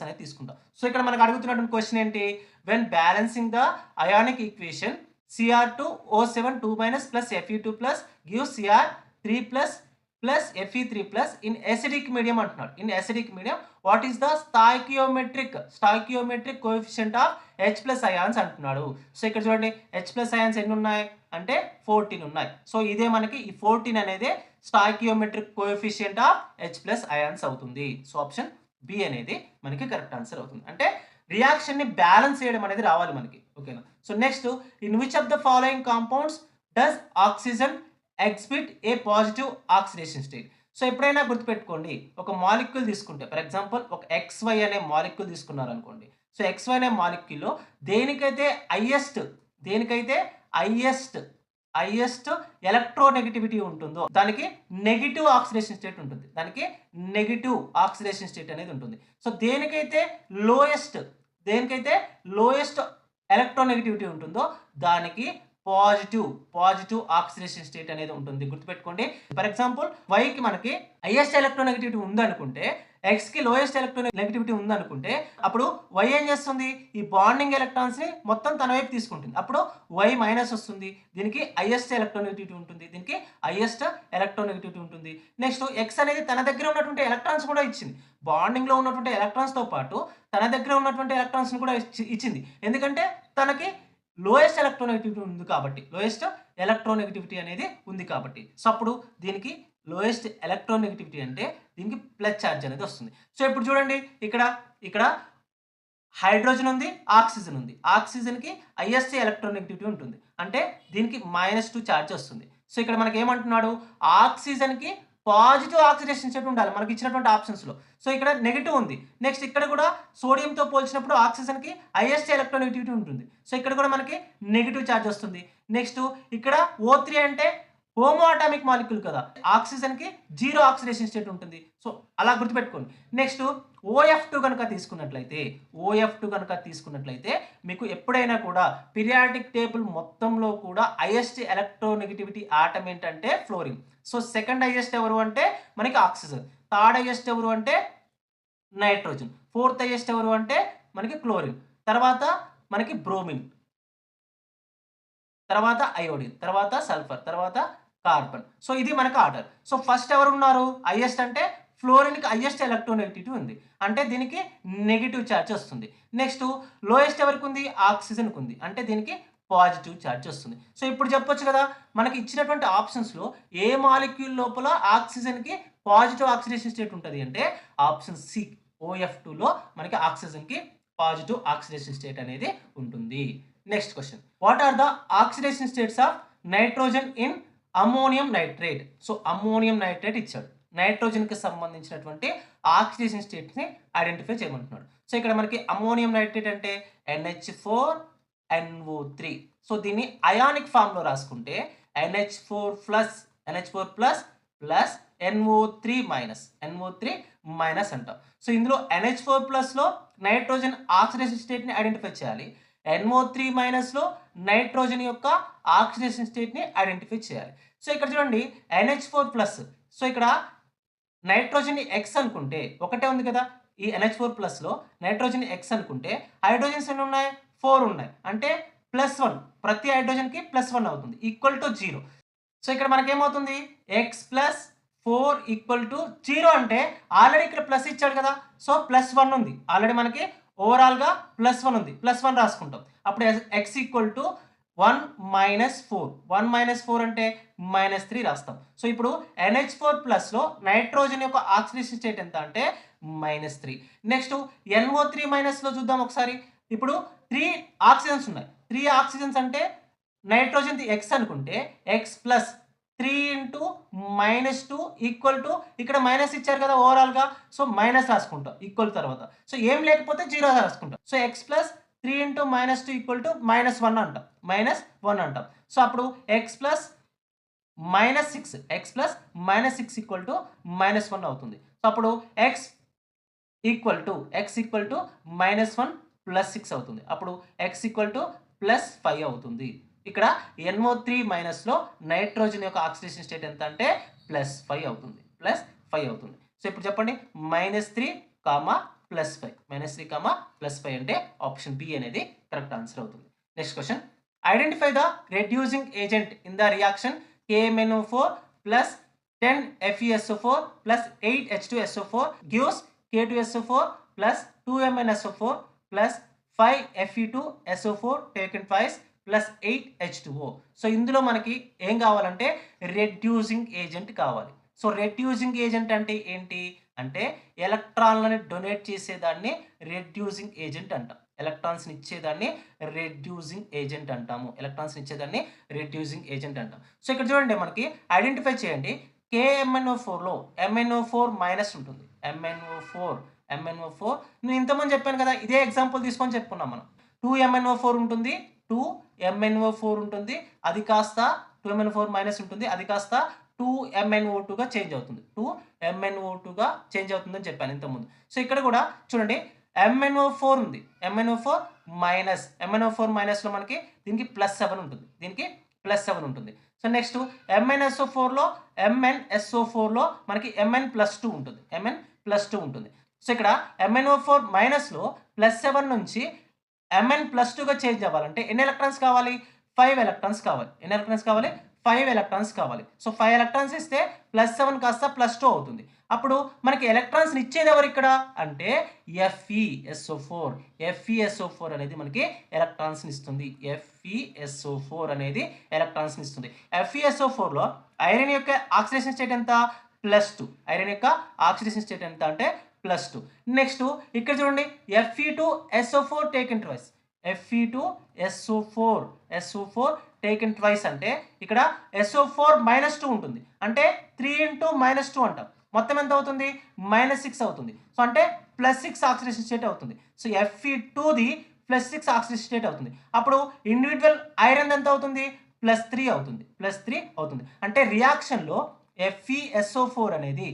అనేది తీసుకుంటాం. సో ఇక్కడ మనకు అడుగుతున్నటువంటి క్వశ్చన్ ఏంటి? When balancing the ionic equation Cr2O7 2 minus plus Fe2 plus gives Cr3 plus Fe3 plus in acidic medium అంటున్నాడు. In acidic medium what is the stoichiometric coefficient of H plus ions అంటున్నాడు. సో ఇక్కడ చూడండి H ప్లస్ అయాన్స్ ఎన్ని ఉన్నాయి అంటే 14 ఉన్నాయి. సో ఇదే మనకి ఈ 14 అనేది stoichiometric coefficient of H plus ions అవుతుంది. సో ఆప్షన్ బి అనేది మనకి కరెక్ట్ ఆన్సర్ అవుతుంది. అంటే రియాక్షన్ని బ్యాలెన్స్ చేయడం అనేది రావాలి మనకి. ఓకేనా. So next in which of the following compounds does oxygen exhibit A positive oxidation state? So ఎప్పుడైనా గుర్తుపెట్టుకోండి ఒక మాలిక్యూల్ తీసుకుంటే ఫర్ ఎగ్జాంపుల్ ఒక XY అనే మాలిక్యూల్ తీసుకున్నారు అనుకోండి. సో XY అనే మాలిక్యూల్లో దేనికైతే హైయెస్ట్ ఎలక్ట్రోనెగటివిటీ ఉంటుందో దానికి నెగిటివ్ ఆక్సిడేషన్ స్టేట్ అనేది ఉంటుంది. సో దేనికైతే లోయెస్ట్ ఎలక్ట్రోనెగటివిటీ ఉంటుందో దానికి పాజిటివ్ ఆక్సిడేషన్ స్టేట్ అనేది ఉంటుంది. గుర్తుపెట్టుకోండి. ఫర్ ఎగ్జాంపుల్ వైకి మనకి హైయెస్ట్ ఎలక్ట్రోనెగటివిటీ ఉందనుకుంటే ఎక్స్కి లోయెస్ట్ ఎలక్ట్రోనెగటివిటీ ఉందనుకుంటే అప్పుడు వై ఏం చేస్తుంది? ఈ బాండింగ్ ఎలక్ట్రాన్స్ని మొత్తం తన వైపు తీసుకుంటుంది. అప్పుడు వై మైనస్ వస్తుంది. దీనికి హైయెస్ట్ ఎలక్ట్రోనెగటివిటీ ఉంటుంది. నెక్స్ట్ ఎక్స్ అనేది తన దగ్గర ఉన్నటువంటి ఎలక్ట్రాన్స్ కూడా ఇచ్చింది. బాండింగ్లో ఉన్నటువంటి ఎలక్ట్రాన్స్తో పాటు తన దగ్గర ఉన్నటువంటి ఎలక్ట్రాన్స్ని కూడా ఇచ్చింది. ఎందుకంటే తనకి లోయెస్ట్ ఎలక్ట్రోనెగటివిటీ అనేది ఉంది కాబట్టి. సో అప్పుడు దీనికి లోయెస్ట్ ఎలక్ట్రోనెగటివిటీ అంటే దీనికి ప్లస్ ఛార్జ్ అనేది వస్తుంది. సో ఇప్పుడు చూడండి ఇక్కడ హైడ్రోజన్ ఉంది, ఆక్సిజన్ ఉంది. ఆక్సిజన్కి హైయెస్ట్ ఎలక్ట్రోనెగటివిటీ ఉంటుంది అంటే దీనికి -2 ఛార్జ్ వస్తుంది. సో ఇక్కడ మనకి ఏమంటున్నాడు? ఆక్సిజన్కి పాజిటివ్ ఆక్సిడేషన్ స్టేట్ ఉండాలి మనకి ఇచ్చినటువంటి ఆప్షన్స్లో. సో ఇక్కడ నెగిటివ్ ఉంది. నెక్స్ట్ ఇక్కడ కూడా సోడియంతో పోల్చినప్పుడు ఆక్సిజన్కి హైయెస్ట్ ఎలక్ట్రోనెగటివిటీ ఉంటుంది. సో ఇక్కడ కూడా మనకి నెగిటివ్ ఛార్జ్ వస్తుంది. నెక్స్ట్ ఇక్కడ O3 అంటే హోమో అటామిక్ మాలిక్యూల్ కదా, ఆక్సిజన్కి 0 ఆక్సిడేషన్ స్టేట్ ఉంటుంది. సో అలా గుర్తుపెట్టుకోండి. నెక్స్ట్ OF2 కనుక తీసుకున్నట్లయితే మీకు ఎప్పుడైనా కూడా పీరియాడిక్ టేబుల్ మొత్తంలో కూడా హైయెస్ట్ ఎలక్ట్రోనెగటివిటీ ఆటం ఏంటంటే ఫ్లోరిన్. సో సెకండ్ హైయెస్ట్ ఎవరు అంటే మనకి ఆక్సిజన్, థర్డ్ హైయెస్ట్ ఎవరు అంటే నైట్రోజన్, ఫోర్త్ హైయెస్ట్ ఎవరు అంటే మనకి క్లోరిన్, తర్వాత మనకి బ్రోమిన్, తర్వాత అయోడిన్, తర్వాత సల్ఫర్, తర్వాత కార్బన్. సో ఇది మనకి ఆర్డర్. సో ఫస్ట్ ఎవరు ఉన్నారు, హైయెస్ట్ అంటే ఫ్లోరిన్కి హైయెస్ట్ ఎలక్ట్రోనెగటివిటీ ఉంది, అంటే దీనికి నెగిటివ్ ఛార్జ్ వస్తుంది. నెక్స్ట్ లోయెస్ట్ ఎవరికి ఉంది, ఆక్సిజన్కి ఉంది, అంటే దీనికి పాజిటివ్ ఛార్జ్ వస్తుంది. సో ఇప్పుడు చెప్పొచ్చు కదా మనకి ఇచ్చినటువంటి ఆప్షన్స్లో ఏ మాలిక్యూల్ లోపల ఆక్సిజన్కి పాజిటివ్ ఆక్సిడేషన్ స్టేట్ ఉంటుంది అంటే ఆప్షన్ సి OF2లో మనకి ఆక్సిజన్కి పాజిటివ్ ఆక్సిడేషన్ స్టేట్ అనేది ఉంటుంది. Next question, what are the oxidation states of nitrogen in ammonium nitrate. So ammonium nitrate ఇచ్చాడు, నైట్రోజన్కి సంబంధించినటువంటి ఆక్సిడేషన్ స్టేట్స్ని ఐడెంటిఫై చేయమంటున్నాడు. సో ఇక్కడ మనకి అమ్మోనియం నైట్రేట్ అంటే NH4NO3. సో దీన్ని అయానిక్ ఫామ్లో రాసుకుంటే NH4 ప్లస్ NO3 మైనస్ అంటాం. సో ఇందులో NH4 ప్లస్లో నైట్రోజన్ ఆక్సిడేషన్ స్టేట్ని ఐడెంటిఫై చేయాలి, NO3 మైనస్లో నైట్రోజన్ యొక్క ఆక్సిడేషన్ స్టేట్ని ఐడెంటిఫై చేయాలి. సో ఇక్కడ చూడండి NH4 ప్లస్, సో ఇక్కడ నైట్రోజన్ X అనుకుంటే ఒకటే ఉంది కదా, ఈ NH4 ప్లస్లో నైట్రోజన్ X అనుకుంటే హైడ్రోజన్స్ ఎన్ని ఉన్నాయి, 4 ఉన్నాయి, అంటే +1 ప్రతి హైడ్రోజన్కి +1 అవుతుంది, ఈక్వల్ టు 0. సో ఇక్కడ మనకేమవుతుంది X+4 ఈక్వల్ టు 0 అంటే ఆల్రెడీ ఇక్కడ ప్లస్ ఇచ్చాడు కదా, సో +1 ఉంది, ఆల్రెడీ మనకి ఓవరాల్గా +1 ఉంది, +1 రాసుకుంటాం. అప్పుడు X ఈక్వల్ టు 1 - 4 అంటే -3 రాస్తాం. సో ఇప్పుడు NH4 ప్లస్లో నైట్రోజన్ యొక్క ఆక్సిడేషన్ స్టేట్ ఎంత అంటే -3. నెక్స్ట్ NO3 మైనస్లో చూద్దాం ఒకసారి. ఇప్పుడు 3 ఆక్సిజన్స్ ఉన్నాయి, 3 ఆక్సిజన్స్ అంటే నైట్రోజన్ X అనుకుంటే X+3 × -2 ఈక్వల్ టు ఇక్కడ మైనస్ ఇచ్చారు కదా ఓవరాల్గా, సో మైనస్ రాసుకుంటాం ఈక్వల్ తర్వాత. సో ఏం లేకపోతే 0 రాసుకుంటాం. సో X+3 × -2 ఈక్వల్ టు -1 అంటాం, -1 అంటాం. సో అప్పుడు X+-6 ఈక్వల్ టు -1 అవుతుంది. సో అప్పుడు X ఈక్వల్ టు -1 + 6 అవుతుంది. అప్పుడు X ఈక్వల్ టు +5 అవుతుంది. ఇక్కడ NO3 మైనస్లో నైట్రోజన్ యొక్క ఆక్సిడేషన్ స్టేట్ ఎంత అంటే +5 అవుతుంది, +5 అవుతుంది. సో ఇప్పుడు చెప్పండి -3, +5 అంటే ఆప్షన్ బి అనేది కరెక్ట్ ఆన్సర్ అవుతుంది. Next question, identify the reducing agent in the reaction KMnO4 + 10 FeSO4 + 8 H2SO4 gives K2SO4 + 2MnSO4 + 5 Fe2SO4 taken twice + 8 H2O. So ఇందులో మనకి ఏం కావాలంటే రెడ్యూసింగ్ ఏజెంట్ కావాలి. సో రెడ్యూసింగ్ ఏజెంట్ అంటే ఏంటి అంటే ఎలక్ట్రాన్లని డొనేట్ చేసేదాన్ని రెడ్యూసింగ్ ఏజెంట్ అంటాం, ఎలక్ట్రాన్స్ని ఇచ్చేదాన్ని రెడ్యూసింగ్ ఏజెంట్ అంటాము, సో ఇక్కడ చూడండి మనకి ఐడెంటిఫై చేయండి. KMnO4లో MnO4 మైనస్ ఉంటుంది, MnO4 నేను ఇంతకుముందు చెప్పాను కదా, ఇదే ఎగ్జాంపుల్ తీసుకొని చెప్పుకున్నాం మనం. 2MnO4 ఉంటుంది, 2MnO4 ఉంటుంది, అది కాస్త 2MnO4 మైనస్ ఉంటుంది, అది కాస్త 2MnO2గా చేంజ్ అవుతుంది, 2MnO2గా చేంజ్ అవుతుందని చెప్పాను ఇంతకుముందు. సో ఇక్కడ కూడా చూడండి MnO4 ఉంది, MnO4 మైనస్లో మనకి దీనికి +7 ఉంటుంది, ఉంటుంది. సో నెక్స్ట్ MnSO4లో మనకి Mn+2 ఉంటుంది, సో ఇక్కడ MnO4 మైనస్లో +7 నుంచి Mn+2గా చేంజ్ అవ్వాలంటే ఎన్ని ఎలక్ట్రాన్స్ కావాలి, 5 ఎలక్ట్రాన్స్ కావాలి. ఎన్ని ఎలక్ట్రాన్స్ కావాలి, 5 ఎలక్ట్రాన్స్ కావాలి. సో 5 ఎలక్ట్రాన్స్ ఇస్తే +7 కాస్త +2 అవుతుంది. అప్పుడు మనకి ఎలక్ట్రాన్స్ని ఇచ్చేది ఎవరు ఇక్కడ అంటే FeSO4 అనేది మనకి ఎలక్ట్రాన్స్ని ఇస్తుంది, FeSO4లో ఐరన్ యొక్క ఆక్సిడేషన్ స్టేట్ ఎంత, +2. ఐరన్ యొక్క ఆక్సిడేషన్ స్టేట్ ఎంత అంటే +2. నెక్స్ట్ ఇక్కడ చూడండి Fe2SO4 taken twice, Fe2SO4 taken twice అంటే ఇక్కడ SO4 - 2 ఉంటుంది. అంటే 3 × -2 అంటాం. మొత్తం ఎంత అవుతుంది? -6 అవుతుంది. సో అంటే +6 ఆక్సిడేషన్ స్టేట్ అవుతుంది. సో Fe2ది +6 ఆక్సిడేషన్ స్టేట్ అవుతుంది. అప్పుడు ఇండివిడ్యువల్ ఐరన్ ఎంత అవుతుంది? +3 అవుతుంది. +3 అవుతుంది. అంటే రియాక్షన్‌లో FeSO4 అనేది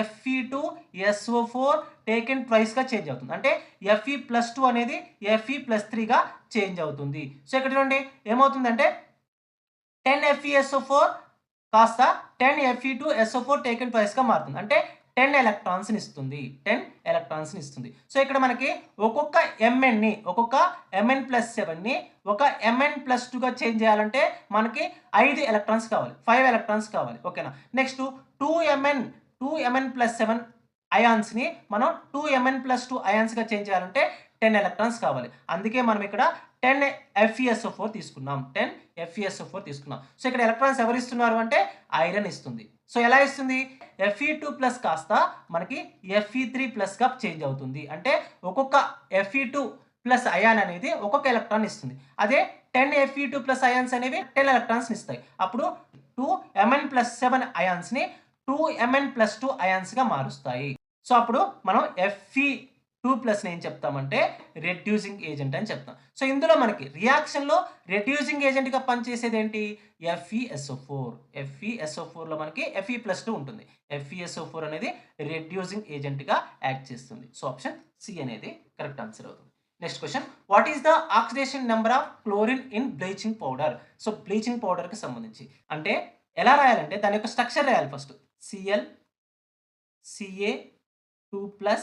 Fe2SO4 టేకెన్ ట్వైస్‌గా చేంజ్ అవుతుంది. అంటే Fe+2 అనేది Fe+3గా చేంజ్ అవుతుంది. సో ఇక్కడ చూడండి ఏమవుతుందంటే 10 FeSO4 కాస్త 10 Fe2SO4 టేకెన్ ట్వైస్‌గా మారుతుంది. అంటే 10 ఎలక్ట్రాన్స్‌ని ఇస్తుంది. సో ఇక్కడ మనకి ఒక్కొక్క Mn+7ని ఒక Mn+2గా చేంజ్ చేయాలంటే మనకి 5 ఎలక్ట్రాన్స్ కావాలి. 5 ఎలక్ట్రాన్స్ కావాలి. ఓకేనా? నెక్స్ట్ 2Mn+7 అయాన్స్‌ని మనం 2Mn+2 అయాన్స్‌గా చేంజ్ చేయాలంటే 10 ఎలక్ట్రాన్స్ కావాలి. అందుకే మనం ఇక్కడ 10 FeSO4 తీసుకున్నాం. సో ఇక్కడ ఎలక్ట్రాన్స్ ఎవరు ఇస్తున్నారు అంటే ఐరన్ ఇస్తుంది. సో ఎలా ఇస్తుంది? Fe2+ కాస్త మనకి Fe3+గా చేంజ్ అవుతుంది. అంటే ఒక్కొక్క Fe2+ అయాన్ అనేది ఒక్కొక్క ఎలక్ట్రాన్ ఇస్తుంది. అదే 10 Fe2+ అయాన్స్ అనేవి 10 ఎలక్ట్రాన్స్‌ని ఇస్తాయి. అప్పుడు 2Mn+7 అయాన్స్‌ని 2Mn+2 అయాన్స్‌గా మారుస్తాయి. సో అప్పుడు మనం Fe2+ని ఏం చెప్తామంటే రెడ్యూసింగ్ ఏజెంట్ అని చెప్తాం. సో ఇందులో మనకి రియాక్షన్‌లో రెడ్యూసింగ్ ఏజెంట్‌గా పనిచేసేది ఏంటి? FeSO4లో మనకి Fe+2 ఉంటుంది. FeSO4 అనేది రెడ్యూసింగ్ ఏజెంట్‌గా యాక్ట్ చేస్తుంది. సో ఆప్షన్ సి అనేది కరెక్ట్ ఆన్సర్ అవుతుంది. Next question, what is the oxidation number of chlorine in bleaching powder? So bleaching పౌడర్‌కి సంబంధించి అంటే ఎలా రాయాలంటే దాని యొక్క స్ట్రక్చర్ రాయాలి first. Cl Ca2+,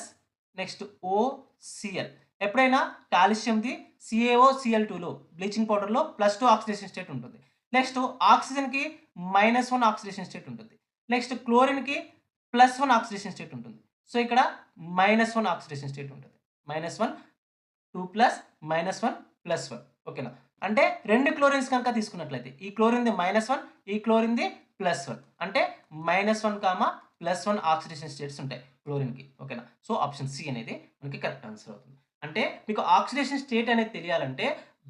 next OCl. ఎప్పుడైనా కాల్షియంది CaOCl2లో బ్లీచింగ్ పౌడర్లో +2 ఆక్సిడేషన్ స్టేట్ ఉంటుంది. నెక్స్ట్ ఆక్సిజన్‌కి -1 ఆక్సిడేషన్ స్టేట్ ఉంటుంది. నెక్స్ట్ క్లోరిన్‌కి +1 ఆక్సిడేషన్ స్టేట్ ఉంటుంది. సో ఇక్కడ -1 ఆక్సిడేషన్ స్టేట్ ఉంటుంది. -1 2+, -1 +1 ఓకేనా? అంటే 2 క్లోరిన్స్ కనుక తీసుకున్నట్లయితే ఈ క్లోరిన్‌ది -1, ఈ క్లోరిన్‌ది +1 అంటే -1, +1 ఆక్సిడేషన్ స్టేట్స్ ఉంటాయి క్లోరిన్‌కి. ఓకేనా? సో ఆప్షన్ సి అనేది మనకి కరెక్ట్ ఆన్సర్ అవుతుంది. అంటే మీకు ఆక్సిడేషన్ స్టేట్ అనేది తెలియాలంటే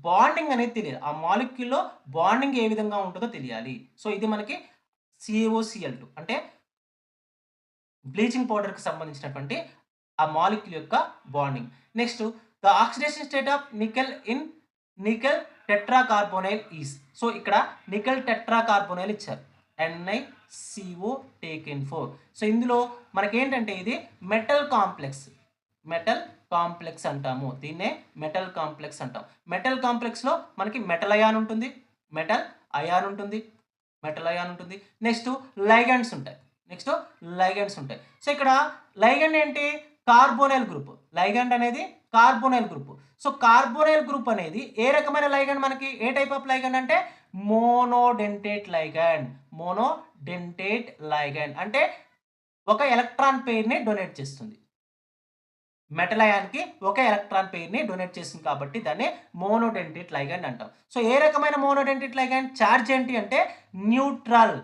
బాండింగ్ అనేది తెలియాలి. ఆ మాలిక్యూల్‌లో బాండింగ్ ఏ విధంగా ఉంటుందో తెలియాలి. సో ఇది మనకి CaOCl2 అంటే బ్లీచింగ్ పౌడర్‌కి సంబంధించినటువంటి ఆ మాలిక్యూల్ యొక్క bonding. Next the oxidation state of nickel in nickel tetracarbonyl is. So ఇక్కడ నికెల్ టెట్రాకార్బోనైల్ ఇచ్చారు. NiCO taken 4. సో ఇందులో మనకేంటంటే ఇది మెటల్ కాంప్లెక్స్ అంటాము. దీన్నే మెటల్ కాంప్లెక్స్ అంటాం. మెటల్ కాంప్లెక్స్‌లో మనకి మెటల్ అయాన్ ఉంటుంది. నెక్స్ట్ లైగండ్స్ ఉంటాయి. సో ఇక్కడ లైగండ్ ఏంటి? Carbonyl group. లైగండ్ అనేది carbonyl group. So carbonyl group అనేది ఏ రకమైన లైగండ్ మనకి? ఏ టైప్ ఆఫ్ లైగండ్ అంటే మోనోడెంటేట్ లైగండ్ అంటే ఒక ఎలక్ట్రాన్ పెయిర్‌ని డొనేట్ చేస్తుంది. మెటల్ అయాన్‌కి ఒక ఎలక్ట్రాన్ పెయిర్‌ని డొనేట్ చేస్తుంది కాబట్టి దాన్ని మోనోడెంటేట్ లైగండ్ అంటాం. సో ఏ రకమైన మోనోడెంటేట్ లైగండ్? చార్జ్ ఏంటి అంటే న్యూట్రల్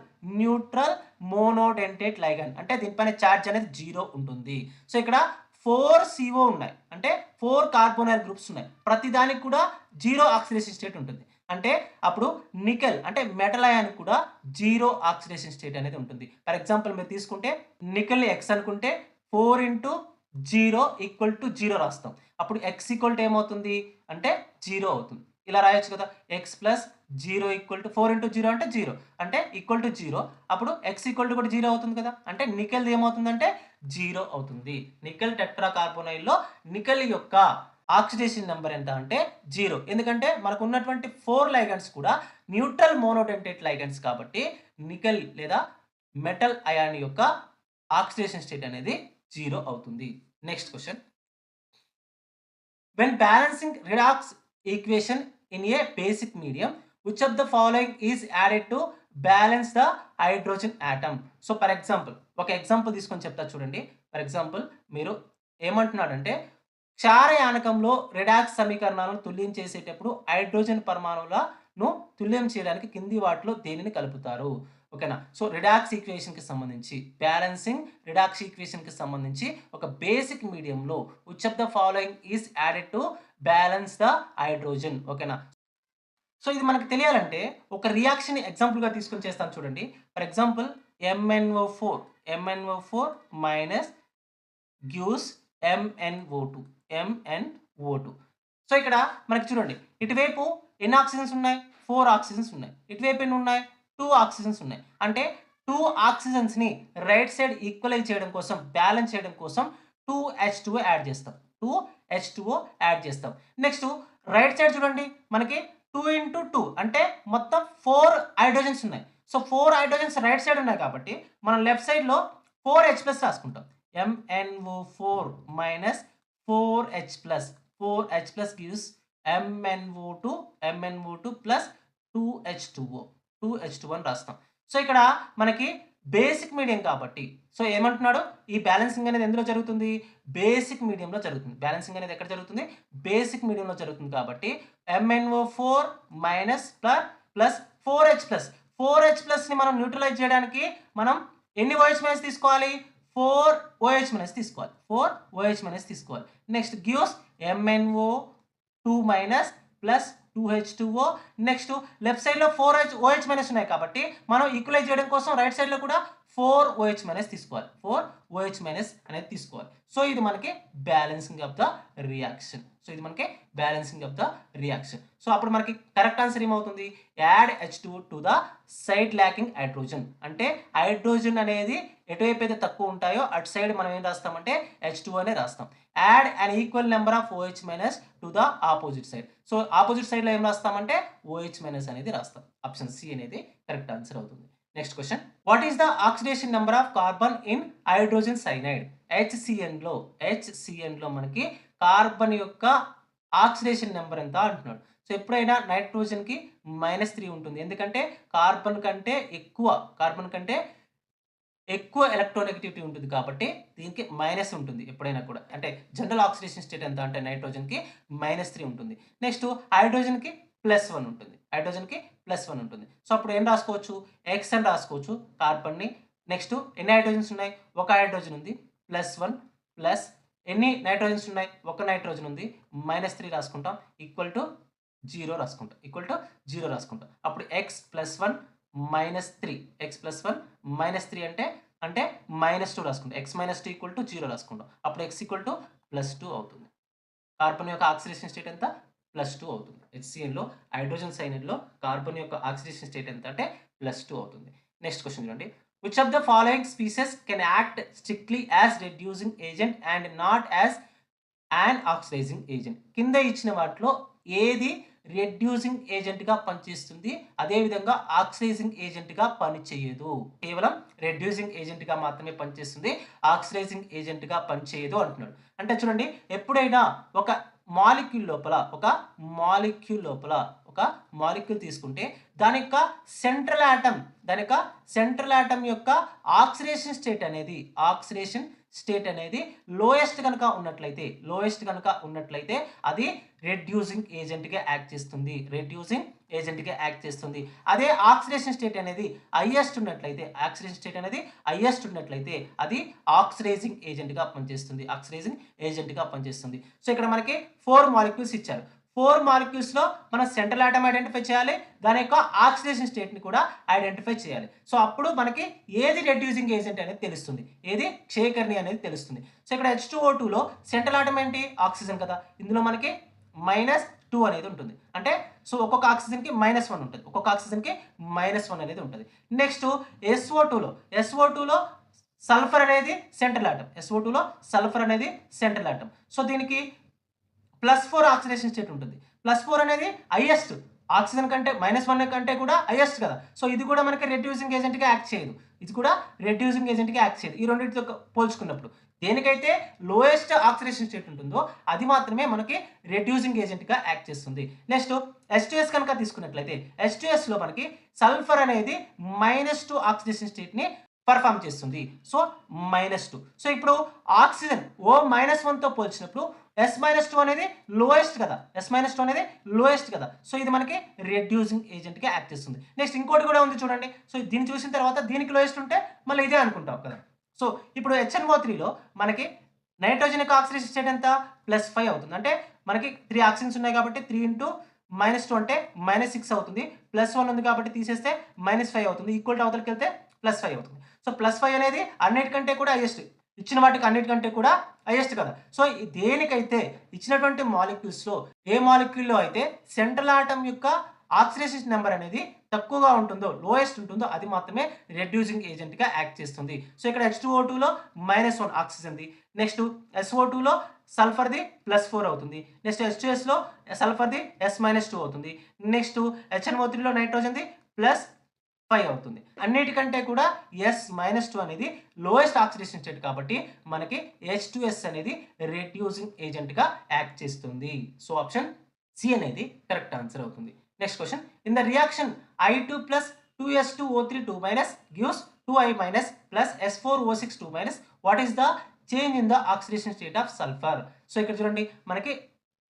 మోనోడెంటేట్ లైగండ్. అంటే దీనిపైన చార్జ్ అనేది 0 ఉంటుంది. సో ఇక్కడ 4 CO ఉన్నాయి. అంటే 4 కార్బోనైల్ గ్రూప్స్ ఉన్నాయి. ప్రతి దానికి కూడా 0 ఆక్సిడేషన్ స్టేట్ ఉంటుంది. అంటే అప్పుడు నికెల్ అంటే మెటల్ అయాన్ కూడా 0 ఆక్సిడేషన్ స్టేట్ అనేది ఉంటుంది. ఫర్ ఎగ్జాంపుల్ మీరు తీసుకుంటే నికెల్‌ని X అనుకుంటే 4 × 0 = 0 రాస్తాం. అప్పుడు X = ఏమవుతుంది అంటే 0 అవుతుంది. ఇలా రాయొచ్చు కదా! X + 0 = 4 × 0 అంటే 0 అంటే =0. అప్పుడు X = కూడా 0 అవుతుంది కదా! అంటే నికెల్‌ది ఏమవుతుందంటే 0 అవుతుంది. నికెల్ టెట్రాకార్బోనైల్‌లో నికెల్ యొక్క ఆక్సిడేషన్ నంబర్ ఎంత అంటే 0. ఎందుకంటే మనకు ఉన్నటువంటి 4 లైగండ్స్ కూడా న్యూట్రల్ మోనోడెంటేట్ లైగండ్స్ కాబట్టి నికెల్ లేదా మెటల్ అయాన్ యొక్క ఆక్సిడేషన్ స్టేట్ అనేది 0 అవుతుంది. Next question, when balancing redox equation in a basic medium, which of the following is added to balance the hydrogen atom? So for example ఒక ఎగ్జాంపుల్ తీసుకొని చెప్తా చూడండి. ఫర్ ఎగ్జాంపుల్ మీరు ఏమంటున్నాడంటే క్షారయానకంలో రిడాక్స్ సమీకరణాలను తుల్యం చేసేటప్పుడు హైడ్రోజన్ పరమాణువులను తుల్యం చేయడానికి కింది వాటిలో దేనిని కలుపుతారు? ఓకేనా? సో రిడాక్స్ ఈక్వేషన్‌కి సంబంధించి బ్యాలెన్సింగ్ రిడాక్స్ ఈక్వేషన్‌కి సంబంధించి ఒక బేసిక్ మీడియంలో which of the following is added to balance the hydrogen. ఓకేనా? సో ఇది మనకు తెలియాలంటే ఒక రియాక్షన్ ఎగ్జాంపుల్‌గా తీసుకొని చేస్తాను చూడండి. For example MnO4 MnO4 minus gives MnO2 MnO2. So ఇక్కడ మనకి చూడండి ఇటువైపు ఎన్ని ఆక్సిజన్స్ ఉన్నాయి? 4 ఆక్సిజన్స్ ఉన్నాయి. ఇటువైపు ఎన్ని ఉన్నాయి? 2 ఆక్సిజన్స్ ఉన్నాయి. అంటే 2 ఆక్సిజన్స్‌ని రైట్ సైడ్ ఈక్వలైజ్ చేయడం కోసం, బ్యాలెన్స్ చేయడం కోసం 2H2O యాడ్ చేస్తాం. 2H2O యాడ్ చేస్తాం. నెక్స్ట్ రైట్ సైడ్ చూడండి మనకి 2 అంటే మొత్తం 4 హైడ్రోజన్స్ ఉన్నాయి. సో 4 హైడ్రోజన్స్ రైట్ సైడ్ ఉన్నాయి కాబట్టి మనం లెఫ్ట్ సైడ్‌లో 4H+ రాసుకుంటాం. MnO4 minus 4H+. 4H+ gives MnO2 plus 2H2O. 2H2O అని రాస్తాం. సో ఇక్కడ మనకి బేసిక్ మీడియం కాబట్టి సో ఏమంటున్నాడు? ఈ బ్యాలెన్సింగ్ అనేది ఎందులో జరుగుతుంది? బేసిక్ మీడియంలో జరుగుతుంది. బ్యాలెన్సింగ్ అనేది ఎక్కడ జరుగుతుంది? బేసిక్ మీడియంలో జరుగుతుంది కాబట్టి MnO4 మైనస్ ప్లస్ 4H+. 4H+ని మనం న్యూట్రలైజ్ చేయడానికి మనం ఎన్ని OH- తీసుకోవాలి? 4OH- తీసుకోవాలి. 4OH- తీసుకోవాలి. Next gives MnO2 minus plus 2H2O. Next left సైడ్‌లో 4OH- ఉన్నాయి కాబట్టి మనం ఈక్వలైజ్ చేయడం కోసం రైట్ సైడ్‌లో కూడా 4OH- తీసుకోవాలి. 4OH- అనేది తీసుకోవాలి. సో ఇది మనకి balancing of the reaction. So అప్పుడు మనకి కరెక్ట్ ఆన్సర్ ఏమవుతుంది? Add H2O to the side lacking hydrogen. అంటే హైడ్రోజన్ అనేది ఎటువైపు అయితే తక్కువ ఉంటాయో అటు సైడ్ మనం ఏం రాస్తామంటే H2O అనే రాస్తాం. Add an equal number of OH- to the opposite side. So opposite సైడ్‌లో ఏం రాస్తామంటే OH- అనేది రాస్తాం. ఆప్షన్ సి అనేది కరెక్ట్ ఆన్సర్ అవుతుంది. Next question. What is the oxidation number of carbon in hydrogen cyanide? HCnలో మనకి కార్బన్ యొక్క ఆక్సిడేషన్ నెంబర్ ఎంత అంటున్నాడు. సో ఎప్పుడైనా నైట్రోజన్‌కి -3 ఉంటుంది. ఎందుకంటే కార్బన్ కంటే ఎక్కువ ఎలక్ట్రోనెగటివిటీ ఉంటుంది కాబట్టి దీనికి మైనస్ ఉంటుంది ఎప్పుడైనా కూడా. అంటే జనరల్ ఆక్సిడేషన్ స్టేట్ ఎంత అంటే నైట్రోజన్‌కి -3 ఉంటుంది. నెక్స్ట్ హైడ్రోజన్‌కి +1 ఉంటుంది. సో అప్పుడు ఏం రాసుకోవచ్చు? X అని రాసుకోవచ్చు కార్బన్‌ని. నెక్స్ట్ ఎన్ని హైడ్రోజన్స్ ఉన్నాయి? ఒక హైడ్రోజన్ ఉంది. +1 ప్లస్ ఎన్ని నైట్రోజన్స్ ఉన్నాయి? ఒక నైట్రోజన్ ఉంది. -3 రాసుకుంటాం. ఈక్వల్ టు 0 రాసుకుంటాం. అప్పుడు X + 1 -3. X + 1 -3 అంటే -2 రాసుకుంటాం. X - 2 = 0 రాసుకుంటాం. అప్పుడు X = +2 అవుతుంది. కార్బన్ యొక్క ఆక్సిడేషన్ స్టేట్ ఎంత? +2 అవుతుంది. HCnలో హైడ్రోజన్ సైనైడ్‌లో కార్బన్ యొక్క ఆక్సిడేషన్ స్టేట్ ఎంత అంటే +2 అవుతుంది. నెక్స్ట్ క్వెషన్ చూడండి. Which of the following species can act strictly as reducing agent and not as an oxidising agent? కింద ఇచ్చిన వాటిలో ఏది రెడ్యూసింగ్ ఏజెంట్‌గా పనిచేస్తుంది? అదేవిధంగా ఆక్సిడైజింగ్ ఏజెంట్‌గా పనిచేయదు. కేవలం రెడ్యూసింగ్ ఏజెంట్‌గా మాత్రమే పనిచేస్తుంది. ఆక్సిడైజింగ్ ఏజెంట్‌గా పనిచేయదు అంటున్నాడు. అంటే చూడండి ఎప్పుడైనా ఒక మాలిక్యూల్ లోపల ఒక మాలిక్యూల్ తీసుకుంటే దాని యొక్క సెంట్రల్ ఆటమ్ యొక్క ఆక్సిడేషన్ స్టేట్ అనేది లోయెస్ట్ కనుక ఉన్నట్లయితే అది రెడ్యూసింగ్ ఏజెంట్‌గా యాక్ట్ చేస్తుంది. అదే ఆక్సిడేషన్ స్టేట్ అనేది హైయెస్ట్ ఉన్నట్లయితే అది ఆక్సిడైజింగ్ ఏజెంట్‌గా పనిచేస్తుంది. సో ఇక్కడ మనకి 4 మాలిక్యూల్స్ ఇచ్చారు. 4 మాలిక్యూల్స్‌లో మనం సెంట్రల్ ఆటమ్ ఐడెంటిఫై చేయాలి. దాని యొక్క ఆక్సిడేషన్ స్టేట్‌ని కూడా ఐడెంటిఫై చేయాలి. సో అప్పుడు మనకి ఏది రెడ్యూసింగ్ ఏజెంట్ అనేది తెలుస్తుంది. ఏది క్షయకర్ణి అనేది తెలుస్తుంది. సో ఇక్కడ H2O2లో సెంట్రల్ ఆటమ్ ఏంటి? ఆక్సిజన్ కదా. ఇందులో మనకి -2 అనేది ఉంటుంది. అంటే సో ఒక్కొక్క ఆక్సిజన్‌కి -1 ఉంటుంది. -1 అనేది ఉంటుంది. నెక్స్ట్ SO2లో సల్ఫర్ అనేది సెంట్రల్ ఆటమ్. సో దీనికి +4 ఆక్సిడేషన్ స్టేట్ ఉంటుంది. +4 అనేది హైయెస్ట్. ఆక్సిజన్ కంటే -1 కంటే కూడా హైయెస్ట్ కదా. సో ఇది కూడా మనకి రెడ్యూసింగ్ ఏజెంట్‌గా యాక్ట్ చేయదు. ఈ రెండిటితో పోల్చుకున్నప్పుడు దేనికైతే లోయెస్ట్ ఆక్సిడేషన్ స్టేట్ ఉంటుందో అది మాత్రమే మనకి రెడ్యూసింగ్ ఏజెంట్‌గా యాక్ట్ చేస్తుంది. నెక్స్ట్ H2S కనుక తీసుకున్నట్లయితే H2Sలో మనకి సల్ఫర్ అనేది -2 ఆక్సిడేషన్ స్టేట్‌ని పర్ఫార్మ్ చేస్తుంది. సో -2. సో ఇప్పుడు ఆక్సిజన్ O-1తో పోల్చినప్పుడు S-2 అనేది లోయెస్ట్ కదా. సో ఇది మనకి రెడ్యూసింగ్ ఏజెంట్‌గా యాక్ట్ చేస్తుంది. నెక్స్ట్ ఇంకోటి కూడా ఉంది చూడండి. సో దీన్ని చూసిన తర్వాత దీనికి లోయెస్ట్ ఉంటే మళ్ళీ ఇదే అనుకుంటాం కదా. సో ఇప్పుడు HNO3లో మనకి నైట్రోజన్ యొక్క ఆక్సిడేషన్ స్టేట్ ఎంత? +5 అవుతుంది. అంటే మనకి 3 ఆక్సిజన్స్ ఉన్నాయి కాబట్టి 3 × -2 అంటే -6 అవుతుంది. +1 ఉంది కాబట్టి తీసేస్తే -5 అవుతుంది. ఈక్వల్ టు అవతలకెళ్తే +5 అవుతుంది. సో, +5 అనేది అన్నిటికంటే కూడా హైయెస్ట్. ఇచ్చిన వాటికి అన్నిటికంటే కూడా హైయెస్ట్ కదా! సో, దేనికైతే ఇచ్చినటువంటి మాలిక్యూల్స్‌లో ఏ మాలిక్యూల్‌లో అయితే సెంట్రల్ ఆటమ్ యొక్క ఆక్సిడేషన్ నంబర్ అనేది తక్కువగా ఉంటుందో, లోయెస్ట్ ఉంటుందో అది మాత్రమే రెడ్యూసింగ్ ఏజెంట్‌గా యాక్ట్ చేస్తుంది. సో, ఇక్కడ H2O2లో -1 ఆక్సిజన్‌ది. నెక్స్ట్ SO2లో సల్ఫర్‌ది +4 అవుతుంది. నెక్స్ట్ H2Sలో సల్ఫర్‌ది S-2 అవుతుంది. నెక్స్ట్ HNO3లో నైట్రోజన్‌ది +5 అవుతుంది. అన్నిటికంటే కూడా S-2 అనేది లోయెస్ట్ ఆక్సిడేషన్ స్టేట్ కాబట్టి మనకి H2S అనేది రెడ్యూసింగ్ ఏజెంట్‌గా యాక్ట్ చేస్తుంది. సో, ఆప్షన్ సి అనేది కరెక్ట్ ఆన్సర్ అవుతుంది. Next question. In the reaction I2 + 2S2O3 2- gives 2I- plus S4O6 2-. What is the change in the oxidation state of sulphur? So, ఇక్కడ చూడండి మనకి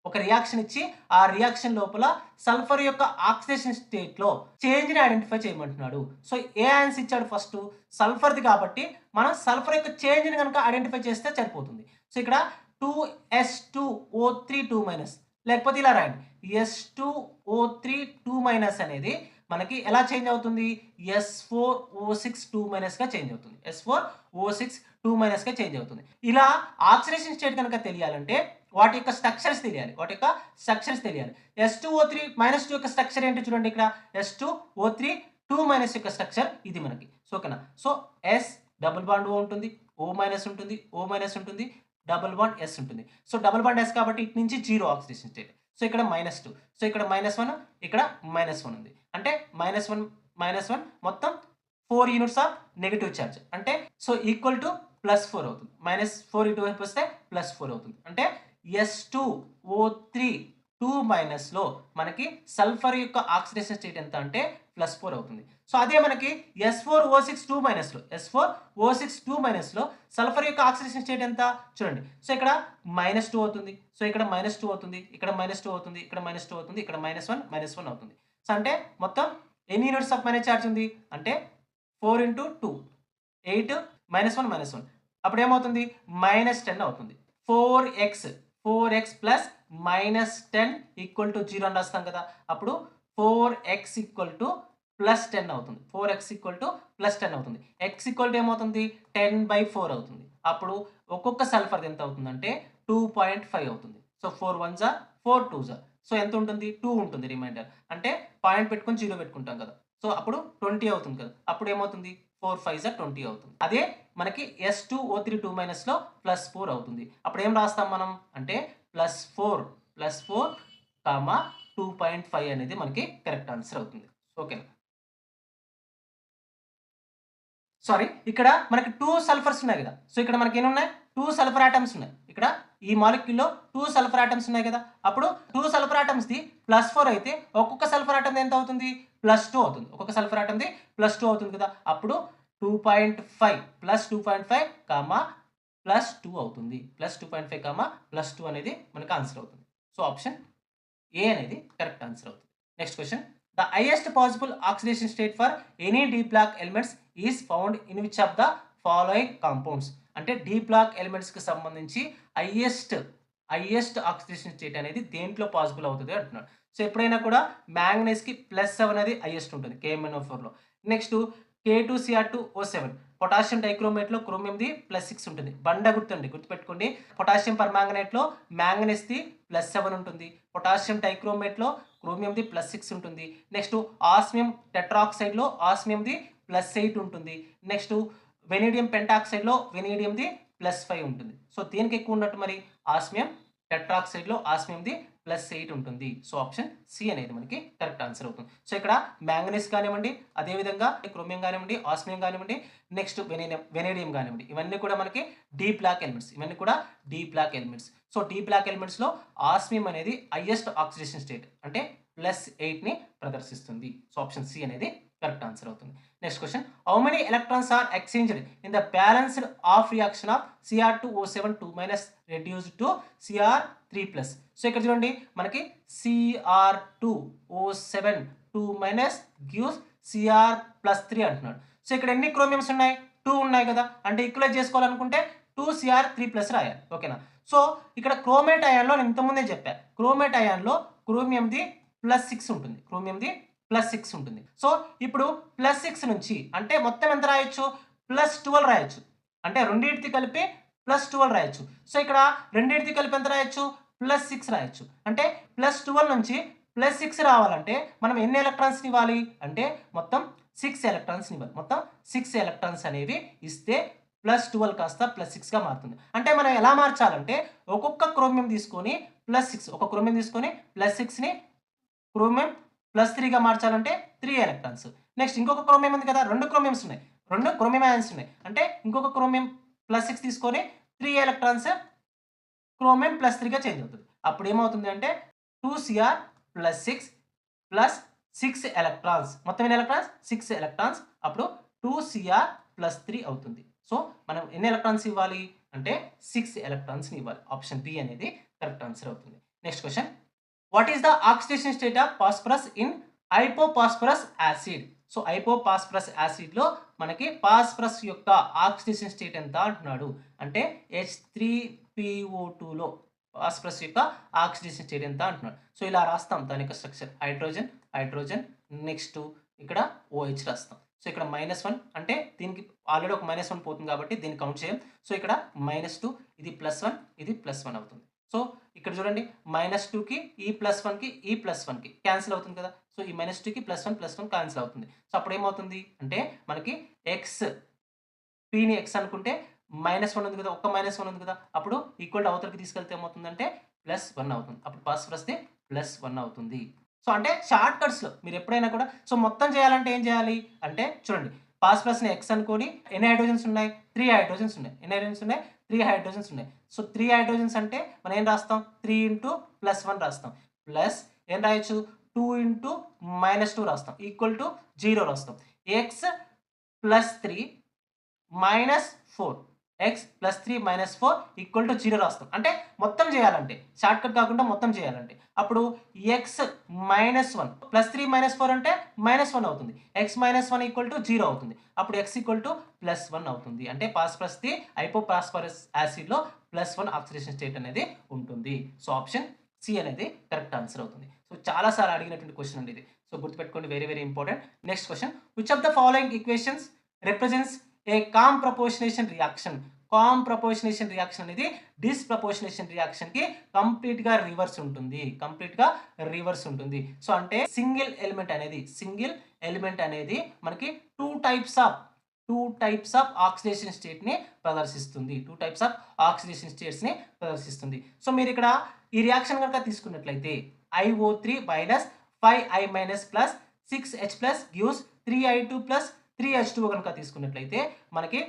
ఒక రియాక్షన్ ఇచ్చి ఆ రియాక్షన్ లోపల సల్ఫర్ యొక్క ఆక్సిడేషన్ స్టేట్‌లో చేంజ్‌ని ఐడెంటిఫై చేయమంటున్నాడు. సో, ఏ ఆన్సర్ ఇచ్చాడు ఫస్టు? సల్ఫర్‌ది కాబట్టి మనం సల్ఫర్ యొక్క చేంజ్‌ని గనుక ఐడెంటిఫై చేస్తే సరిపోతుంది. సో, ఇక్కడ 2S2O3 2-. లేకపోతే ఇలా రాయండి. S2O3 2- అనేది మనకి ఎలా చేంజ్ అవుతుంది? S4O6 2- చేంజ్ అవుతుంది. S4O6 2- చేంజ్ అవుతుంది. ఇలా ఆక్సిడేషన్ స్టేట్ గనక తెలియాలంటే వాటి యొక్క స్ట్రక్చర్స్ తెలియాలి. S2O3 -2 యొక్క స్ట్రక్చర్ ఏంటి చూడండి ఇక్కడ. S2O3 2- యొక్క స్ట్రక్చర్ ఇది మనకి. సో, ఓకేనా. So, S double bond O ఉంటుంది. O- ఉంటుంది. O- ఉంటుంది. డబుల్ బాండ్ S ఉంటుంది. సో, డబుల్ బాండ్ S కాబట్టి ఇటు నుంచి 0 ఆక్సిడేషన్ స్టేట్. సో, ఇక్కడ -2. సో, ఇక్కడ -1 ఇక్కడ -1 ఉంది. అంటే -1 మొత్తం 4 యూనిట్స్ ఆఫ్ నెగెటివ్ చార్జ్. అంటే సో, ఈక్వల్ టు +4 అవుతుంది. -4 ఇటువైపు వస్తే +4 అవుతుంది. అంటే S2O3 2- మనకి సల్ఫర్ యొక్క ఆక్సిడేషన్ స్టేట్ ఎంత అంటే +4 అవుతుంది. సో, అదే మనకి S4O6 2- లో సల్ఫర్ యొక్క ఆక్సిడేషన్ స్టేట్ ఎంత చూడండి. సో, ఇక్కడ -2 అవుతుంది. సో, ఇక్కడ -2 అవుతుంది. ఇక్కడ -2 అవుతుంది. ఇక్కడ -2 అవుతుంది. ఇక్కడ -1 అవుతుంది. సో, అంటే మొత్తం ఎన్ని యూనిట్స్ ఆఫ్ మైనస్ చార్జ్ ఉంది అంటే 4 × 2 8 -1 అప్పుడు ఏమవుతుంది? -10 అవుతుంది. 4x ప్లస్ -10 ఈక్వల్ టు 0 అని రాస్తాం కదా. అప్పుడు 4x ఈక్వల్ టు +10 అవుతుంది. 4x ఈక్వల్ టు +10 అవుతుంది. x ఈక్వల్ టు ఏమవుతుంది? 10/4 అవుతుంది. అప్పుడు ఒక్కొక్క సల్ఫర్ ఎంత అవుతుందంటే 2.5 అవుతుంది. సో, 4 1 జా 4 2 జా. సో, ఎంత ఉంటుంది? 2 ఉంటుంది రిమైండర్. అంటే పాయింట్ పెట్టుకొని 0 పెట్టుకుంటాం కదా. సో, అప్పుడు 20 అవుతుంది కదా. అప్పుడు ఏమవుతుంది? 4 5 జా 20 అవుతుంది. అదే మనకి S2O3 2- లో +4 అవుతుంది. అప్పుడు ఏం రాస్తాం మనం అంటే +4 కామా 2.5 అనేది మనకి కరెక్ట్ ఆన్సర్ అవుతుంది. ఓకేనా. సారీ, ఇక్కడ మనకి 2 సల్ఫర్స్ ఉన్నాయి కదా. సో, ఇక్కడ మనకి ఎన్ని ఉన్నాయి? 2 సల్ఫర్ ఆటమ్స్ ఉన్నాయి. ఇక్కడ ఈ మాలిక్యూల్‌లో 2 సల్ఫర్ ఆటమ్స్ ఉన్నాయి కదా. అప్పుడు 2 సల్ఫర్ ఆటమ్స్‌ది +4 అయితే ఒక్కొక్క సల్ఫర్ ఆటమ్‌ది ఎంత అవుతుంది? +2 అవుతుంది. ఒక్కొక్క సల్ఫర్ ఆటమ్‌ది +2 అవుతుంది కదా. అప్పుడు 2.5 +2.5 కామా +2 అవుతుంది. +2.5 కామా +2 అనేది మనకు ఆన్సర్ అవుతుంది. సో, ఆప్షన్ ఏ అనేది కరెక్ట్ ఆన్సర్ అవుతుంది. Next question. The highest possible oxidation state for any d block elements is found in which of the following compounds? అంటే డీ బ్లాక్ ఎలిమెంట్స్‌కి సంబంధించి హైయెస్ట్ ఆక్సిడేషన్ స్టేట్ అనేది దేంట్లో పాసిబుల్ అవుతది అంటున్నాడు. సో, ఎప్పుడైనా కూడా మ్యాంగనీస్‌కి +7 అనేది హైయెస్ట్ ఉంటుంది KMnO4లో. నెక్స్ట్ K2Cr2O7 పొటాషియం డైక్రోమేట్‌లో క్రోమియంది +6 ఉంటుంది. బండ గుర్తండి, గుర్తుపెట్టుకోండి. పొటాషియం పర్మాంగనేట్‌లో మ్యాంగనీస్‌ది +7 ఉంటుంది. పొటాషియం డైక్రోమేట్‌లో క్రోమియంది +6 ఉంటుంది. నెక్స్ట్ ఆస్మియం టెట్రాక్సైడ్‌లో ఆస్మియంది +8 ఉంటుంది. నెక్స్ట్ వెనీడియం పెంటాక్సైడ్‌లో వెనీడియంది +5 ఉంటుంది. సో, దేనికి ఎక్కువ ఉన్నట్టు మరి? ఆస్మియం టెట్రాక్సైడ్‌లో ఆస్మియంది +8 ఉంటుంది. సో, ఆప్షన్ సి అనేది మనకి కరెక్ట్ ఆన్సర్ అవుతుంది. సో, ఇక్కడ మ్యాంగనీస్ కానివ్వండి, అదేవిధంగా క్రోమియం కానివ్వండి, ఆస్మియం కానివ్వండి, నెక్స్ట్ వెనేడియం కానివ్వండి, ఇవన్నీ కూడా మనకి D block elements. So, D block ఎలిమెంట్స్‌లో ఆస్మియం అనేది హైయెస్ట్ ఆక్సిడేషన్ స్టేట్ అంటే +8ని ప్రదర్శిస్తుంది. సో, ఆప్షన్ సి అనేది కరెక్ట్ ఆన్సర్ అవుతుంది. Next question. How many electrons are exchanged in the balanced of reaction of Cr2O7 2- reduced to Cr3+? So, ఇక్కడ చూడండి మనకి Cr2O7 2- గివ్స్ Cr+3 అంటున్నాడు. సో, ఇక్కడ ఎన్ని క్రోమియమ్స్ ఉన్నాయి? 2 ఉన్నాయి కదా. అంటే ఈక్వలైజ్ చేసుకోవాలనుకుంటే 2Cr3+ రాయాలి. ఓకేనా. సో, ఇక్కడ క్రోమేట్ అయాన్‌లో నేను ఇంతకుముందే చెప్పా. క్రోమేట్ అయాన్‌లో క్రోమియంది +6 ఉంటుంది. క్రోమియంది +6 ఉంటుంది. సో ఇప్పుడు +6 నుంచి అంటే మొత్తం ఎంత రాయొచ్చు? +12 రాయొచ్చు. అంటే రెండిటిది కలిపి +12 రాయొచ్చు. సో ఇక్కడ రెండిటిది కలిపి ఎంత రాయొచ్చు? +6 రాయొచ్చు. అంటే +12 నుంచి +6 రావాలంటే మనం ఎన్ని ఎలక్ట్రాన్స్‌ని ఇవ్వాలి? అంటే మొత్తం 6 ఎలక్ట్రాన్స్‌ని ఇవ్వాలి. మొత్తం 6 ఎలక్ట్రాన్స్ అనేవి ఇస్తే +12 కాస్త +6గా మారుతుంది. అంటే మనం ఎలా మార్చాలంటే ఒక్కొక్క క్రోమియం తీసుకొని +6 ఒక క్రోమియం తీసుకొని +6ని క్రోమియం +3గా మార్చాలంటే 3 ఎలక్ట్రాన్స్. నెక్స్ట్ ఇంకొక క్రోమియం ఉంది కదా! 2 క్రోమియమ్స్ ఉన్నాయి. 2 క్రోమియం అయాన్స్ ఉన్నాయి. అంటే ఇంకొక క్రోమియం +6 తీసుకొని 3 ఎలక్ట్రాన్స్ క్రోమియం +3గా చేంజ్ అవుతుంది. అప్పుడు ఏమవుతుంది అంటే 2Cr +6 ప్లస్ 6 ఎలక్ట్రాన్స్. మొత్తం ఎన్ని ఎలక్ట్రాన్స్? 6 ఎలక్ట్రాన్స్. అప్పుడు 2Cr +3 అవుతుంది. సో మనం ఎన్ని ఎలక్ట్రాన్స్ ఇవ్వాలి? అంటే 6 ఎలక్ట్రాన్స్‌ని ఇవ్వాలి. ఆప్షన్ బి అనేది కరెక్ట్ ఆన్సర్ అవుతుంది. Next question. What is the oxidation state of phosphorus in hypophosphorous acid? So hypophosphorous యాసిడ్‌లో మనకి ఫాస్ఫరస్ యొక్క ఆక్సిడేషన్ స్టేట్ ఎంత అంటున్నాడు. అంటే H3PO2లో ఫాస్ఫరస్ యొక్క ఆక్సిడేషన్ స్టేట్ ఎంత అంటున్నాడు. సో ఇలా రాస్తాం దాని యొక్క స్ట్రక్చర్. హైడ్రోజన్, హైడ్రోజన్, నెక్స్ట్ ఇక్కడ OH రాస్తాం. సో ఇక్కడ -1 అంటే దీనికి ఆల్రెడీ ఒక -1 పోతుంది కాబట్టి దీన్ని కౌంట్ చేయం. సో ఇక్కడ -2 ఇది +1 ఇది +1 అవుతుంది. సో ఇక్కడ చూడండి -2కి ఈ +1కి ఈ +1కి క్యాన్సిల్ అవుతుంది కదా! సో ఈ -2కి +1 క్యాన్సిల్ అవుతుంది. సో అప్పుడు ఏమవుతుంది అంటే మనకి Pని X అనుకుంటే -1 ఉంది కదా! ఒక్క -1 ఉంది కదా! అప్పుడు ఈక్వల్ టు అవతలకి తీసుకెళ్తే ఏమవుతుందంటే +1 అవుతుంది. అప్పుడు ఫాస్ఫరస్‌ది +1 అవుతుంది. సో అంటే షార్ట్ కట్స్‌లో మీరు ఎప్పుడైనా కూడా సో మొత్తం చేయాలంటే ఏం చేయాలి? అంటే చూడండి ఫాస్ఫరస్‌ని X అనుకోని ఎన్ని హైడ్రోజన్స్ ఉన్నాయి? 3 హైడ్రోజన్స్ ఉన్నాయి. ఎన్ని హైడ్రోజన్స్ ఉన్నాయి? 3 హైడ్రోజన్స్ ఉన్నాయి. సో 3 హైడ్రోజన్స్ అంటే మనం ఏం రాస్తాం? 3 ఇంటూ +1 రాస్తాం. ప్లస్ ఏం రాయొచ్చు? 2 ఇంటూ -2 రాస్తాం. ఈక్వల్ టు 0 రాస్తాం. X +3 -4 x +3 -4 ఈక్వల్ టు 0 రాస్తాం. అంటే మొత్తం చేయాలంటే షార్ట్ కట్ కాకుండా మొత్తం చేయాలంటే అప్పుడు x -1 +3 -4 అంటే -1 అవుతుంది. x -1 ఈక్వల్ టు 0 అవుతుంది. అప్పుడు x ఈక్వల్ టు +1 అవుతుంది. అంటే ఫాస్ఫరస్‌ది హైపోఫాస్ఫరస్ యాసిడ్‌లో +1 ఆక్సిడేషన్ స్టేట్ అనేది ఉంటుంది. సో ఆప్షన్ సి అనేది కరెక్ట్ ఆన్సర్ అవుతుంది. సో చాలా సార్లు అడిగినటువంటి క్వెషన్ అండి ఇది. సో గుర్తుపెట్టుకోండి very very important. Next question. Which of the following equations represents a comproportionation reaction? Comproportionation reaction అనేది డిస్ప్రపోర్షనేషన్ రియాక్షన్‌కి కంప్లీట్‌గా రివర్స్ ఉంటుంది. కంప్లీట్‌గా రివర్స్ ఉంటుంది. సో అంటే సింగిల్ ఎలిమెంట్ అనేది మనకి 2 టైప్స్ ఆఫ్ ఆక్సిడేషన్ స్టేట్‌ని ప్రదర్శిస్తుంది. 2 టైప్స్ ఆఫ్ ఆక్సిడేషన్ స్టేట్స్‌ని ప్రదర్శిస్తుంది. సో మీరు ఇక్కడ ఈ రియాక్షన్ గనుక తీసుకున్నట్లయితే IO3 5I- 6H+ gives 3I2 3H2O గనుక తీసుకున్నట్లయితే మనకి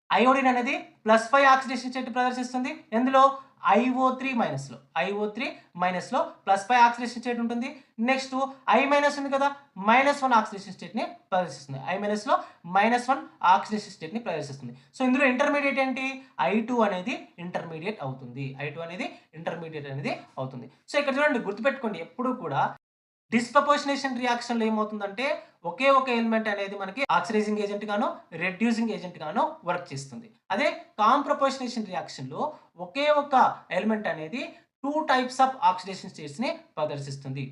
అయోడిన్ అనేది +5 ఆక్సిడేషన్ స్టేట్ ప్రదర్శిస్తుంది. ఎందులో? IO3 మైనస్‌లో +5 ఆక్సిడేషన్ స్టేట్ ఉంటుంది. నెక్స్ట్ I- ఉంది కదా! -1 ఆక్సిడేషన్ స్టేట్‌ని ప్రదర్శిస్తుంది. I- -1 ఆక్సిడేషన్ స్టేట్‌ని ప్రదర్శిస్తుంది. సో ఇందులో ఇంటర్మీడియేట్ ఏంటి? I2 అనేది ఇంటర్మీడియేట్ అవుతుంది. సో ఇక్కడ చూడండి గుర్తుపెట్టుకోండి ఎప్పుడు కూడా డిస్ప్రపోర్షనేషన్ రియాక్షన్‌లో ఏమవుతుందంటే ఒకే ఒక ఎలిమెంట్ అనేది మనకి ఆక్సిడైజింగ్ ఏజెంట్ గానో, రెడ్యూసింగ్ ఏజెంట్ గానో వర్క్ చేస్తుంది. అదే కామ్ ప్రపోర్షనేషన్ రియాక్షన్‌లో ఒకే ఒక ఎలిమెంట్ అనేది 2 టైప్స్ ఆఫ్ ఆక్సిడేషన్ స్టేట్స్‌ని ప్రదర్శిస్తుంది.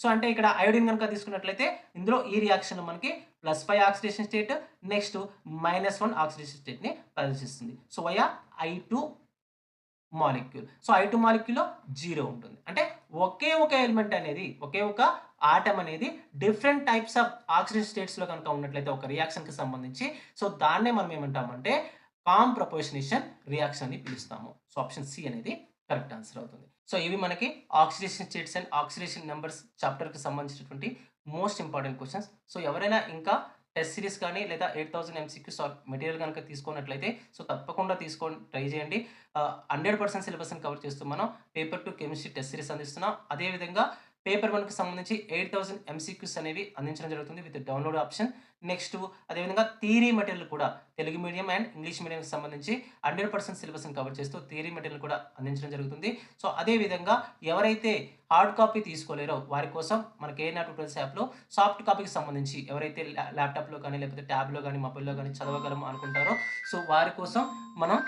సో అంటే ఇక్కడ అయోడిన్ గనుక తీసుకున్నట్లయితే ఇందులో ఈ రియాక్షన్‌లో మనకి +5 ఆక్సిడేషన్ స్టేట్ నెక్స్ట్ -1 ఆక్సిడేషన్ స్టేట్‌ని ప్రదర్శిస్తుంది. So via I2 molecule. So I2 మాలిక్యూల్‌లో 0 ఉంటుంది. అంటే ఒకే ఒక ఎలిమెంట్ అనేది ఒకే ఒక ఆటమ్ అనేది డిఫరెంట్ టైప్స్ ఆఫ్ ఆక్సిడేషన్ స్టేట్స్‌లో గనుక ఉన్నట్లయితే ఒక రియాక్షన్‌కి సంబంధించి సో దాన్నే మనం ఏమంటామంటే కామ్ ప్రపోర్షనేషన్ రియాక్షన్ అని పిలుస్తాము. సో ఆప్షన్ సి అనేది కరెక్ట్ ఆన్సర్ అవుతుంది. సో ఇవి మనకి oxidation states and oxidation numbers చాప్టర్‌కి సంబంధించినటువంటి మోస్ట్ ఇంపార్టెంట్ క్వెషన్స్. సో ఎవరైనా ఇంకా టెస్ట్ సిరీస్ కానీ లేదా 8000 MCQs మెటీరియల్ గనుక తీసుకున్నట్లయితే సో తప్పకుండా ట్రై చేయండి. 100% సిలబస్‌ని కవర్ చేస్తూ మనం పేపర్ 2 కెమిస్ట్రీ టెస్ట్ సిరీస్ అందిస్తున్నాం. అదేవిధంగా పేపర్ 1కి సంబంధించి 8000 MCQs అనేవి అందించడం జరుగుతుంది విత్ డౌన్లోడ్ ఆప్షన్. నెక్స్ట్ అదేవిధంగా థియరీ మెటీరియల్ కూడా తెలుగు మీడియం అండ్ ఇంగ్లీష్ మీడియంకి సంబంధించి 100% సిలబస్‌ని కవర్ చేస్తూ థియరీ మెటీరియల్ కూడా అందించడం జరుగుతుంది. సో అదేవిధంగా ఎవరైతే హార్డ్ కాపీ తీసుకోలేరో వారి కోసం మన కేఎన్ఆర్ ట్యూటోరియల్స్ యాప్‌లో సాఫ్ట్ కాపీకి సంబంధించి ఎవరైతే ల్యాప్‌టాప్‌లో కానీ లేకపోతే ట్యాబ్‌లో కానీ మొబైల్‌లో కానీ చదవగలము అనుకుంటారో సో వారి కోసం మనం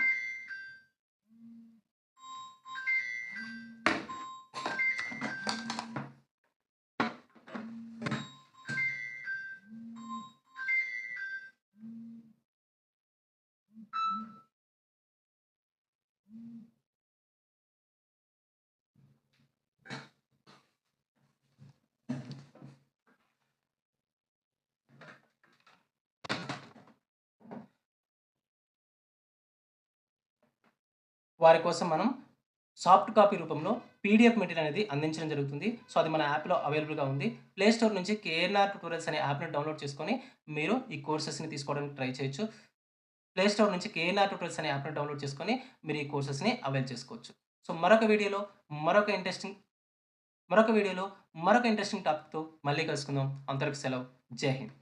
వారి కోసం మనం సాఫ్ట్ కాపీ రూపంలో పీడీఎఫ్ మెటీరియల్ అనేది అందించడం జరుగుతుంది. సో, అది మన యాప్‌లో అవైలబుల్‌గా ఉంది. ప్లే స్టోర్ నుంచి కేఎన్ఆర్ ట్యుటోరియల్స్ అనే యాప్‌ని డౌన్‌లోడ్ చేసుకొని మీరు ఈ కోర్సెస్‌ని తీసుకోవడానికి ట్రై చేయొచ్చు. ప్లే స్టోర్ నుంచి కేఎన్ఆర్ ట్యుటోరియల్స్ అనే యాప్‌ని డౌన్‌లోడ్ చేసుకొని మీరు ఈ కోర్సెస్‌ని అవైల్ చేసుకోవచ్చు. సో, మరొక ఇంట్రెస్టింగ్ మరొక వీడియోలో మరొక ఇంట్రెస్టింగ్ టాపిక్‌తో మళ్ళీ కలుసుకుందాం. అంతవరకు సెలవు. జై హింద్.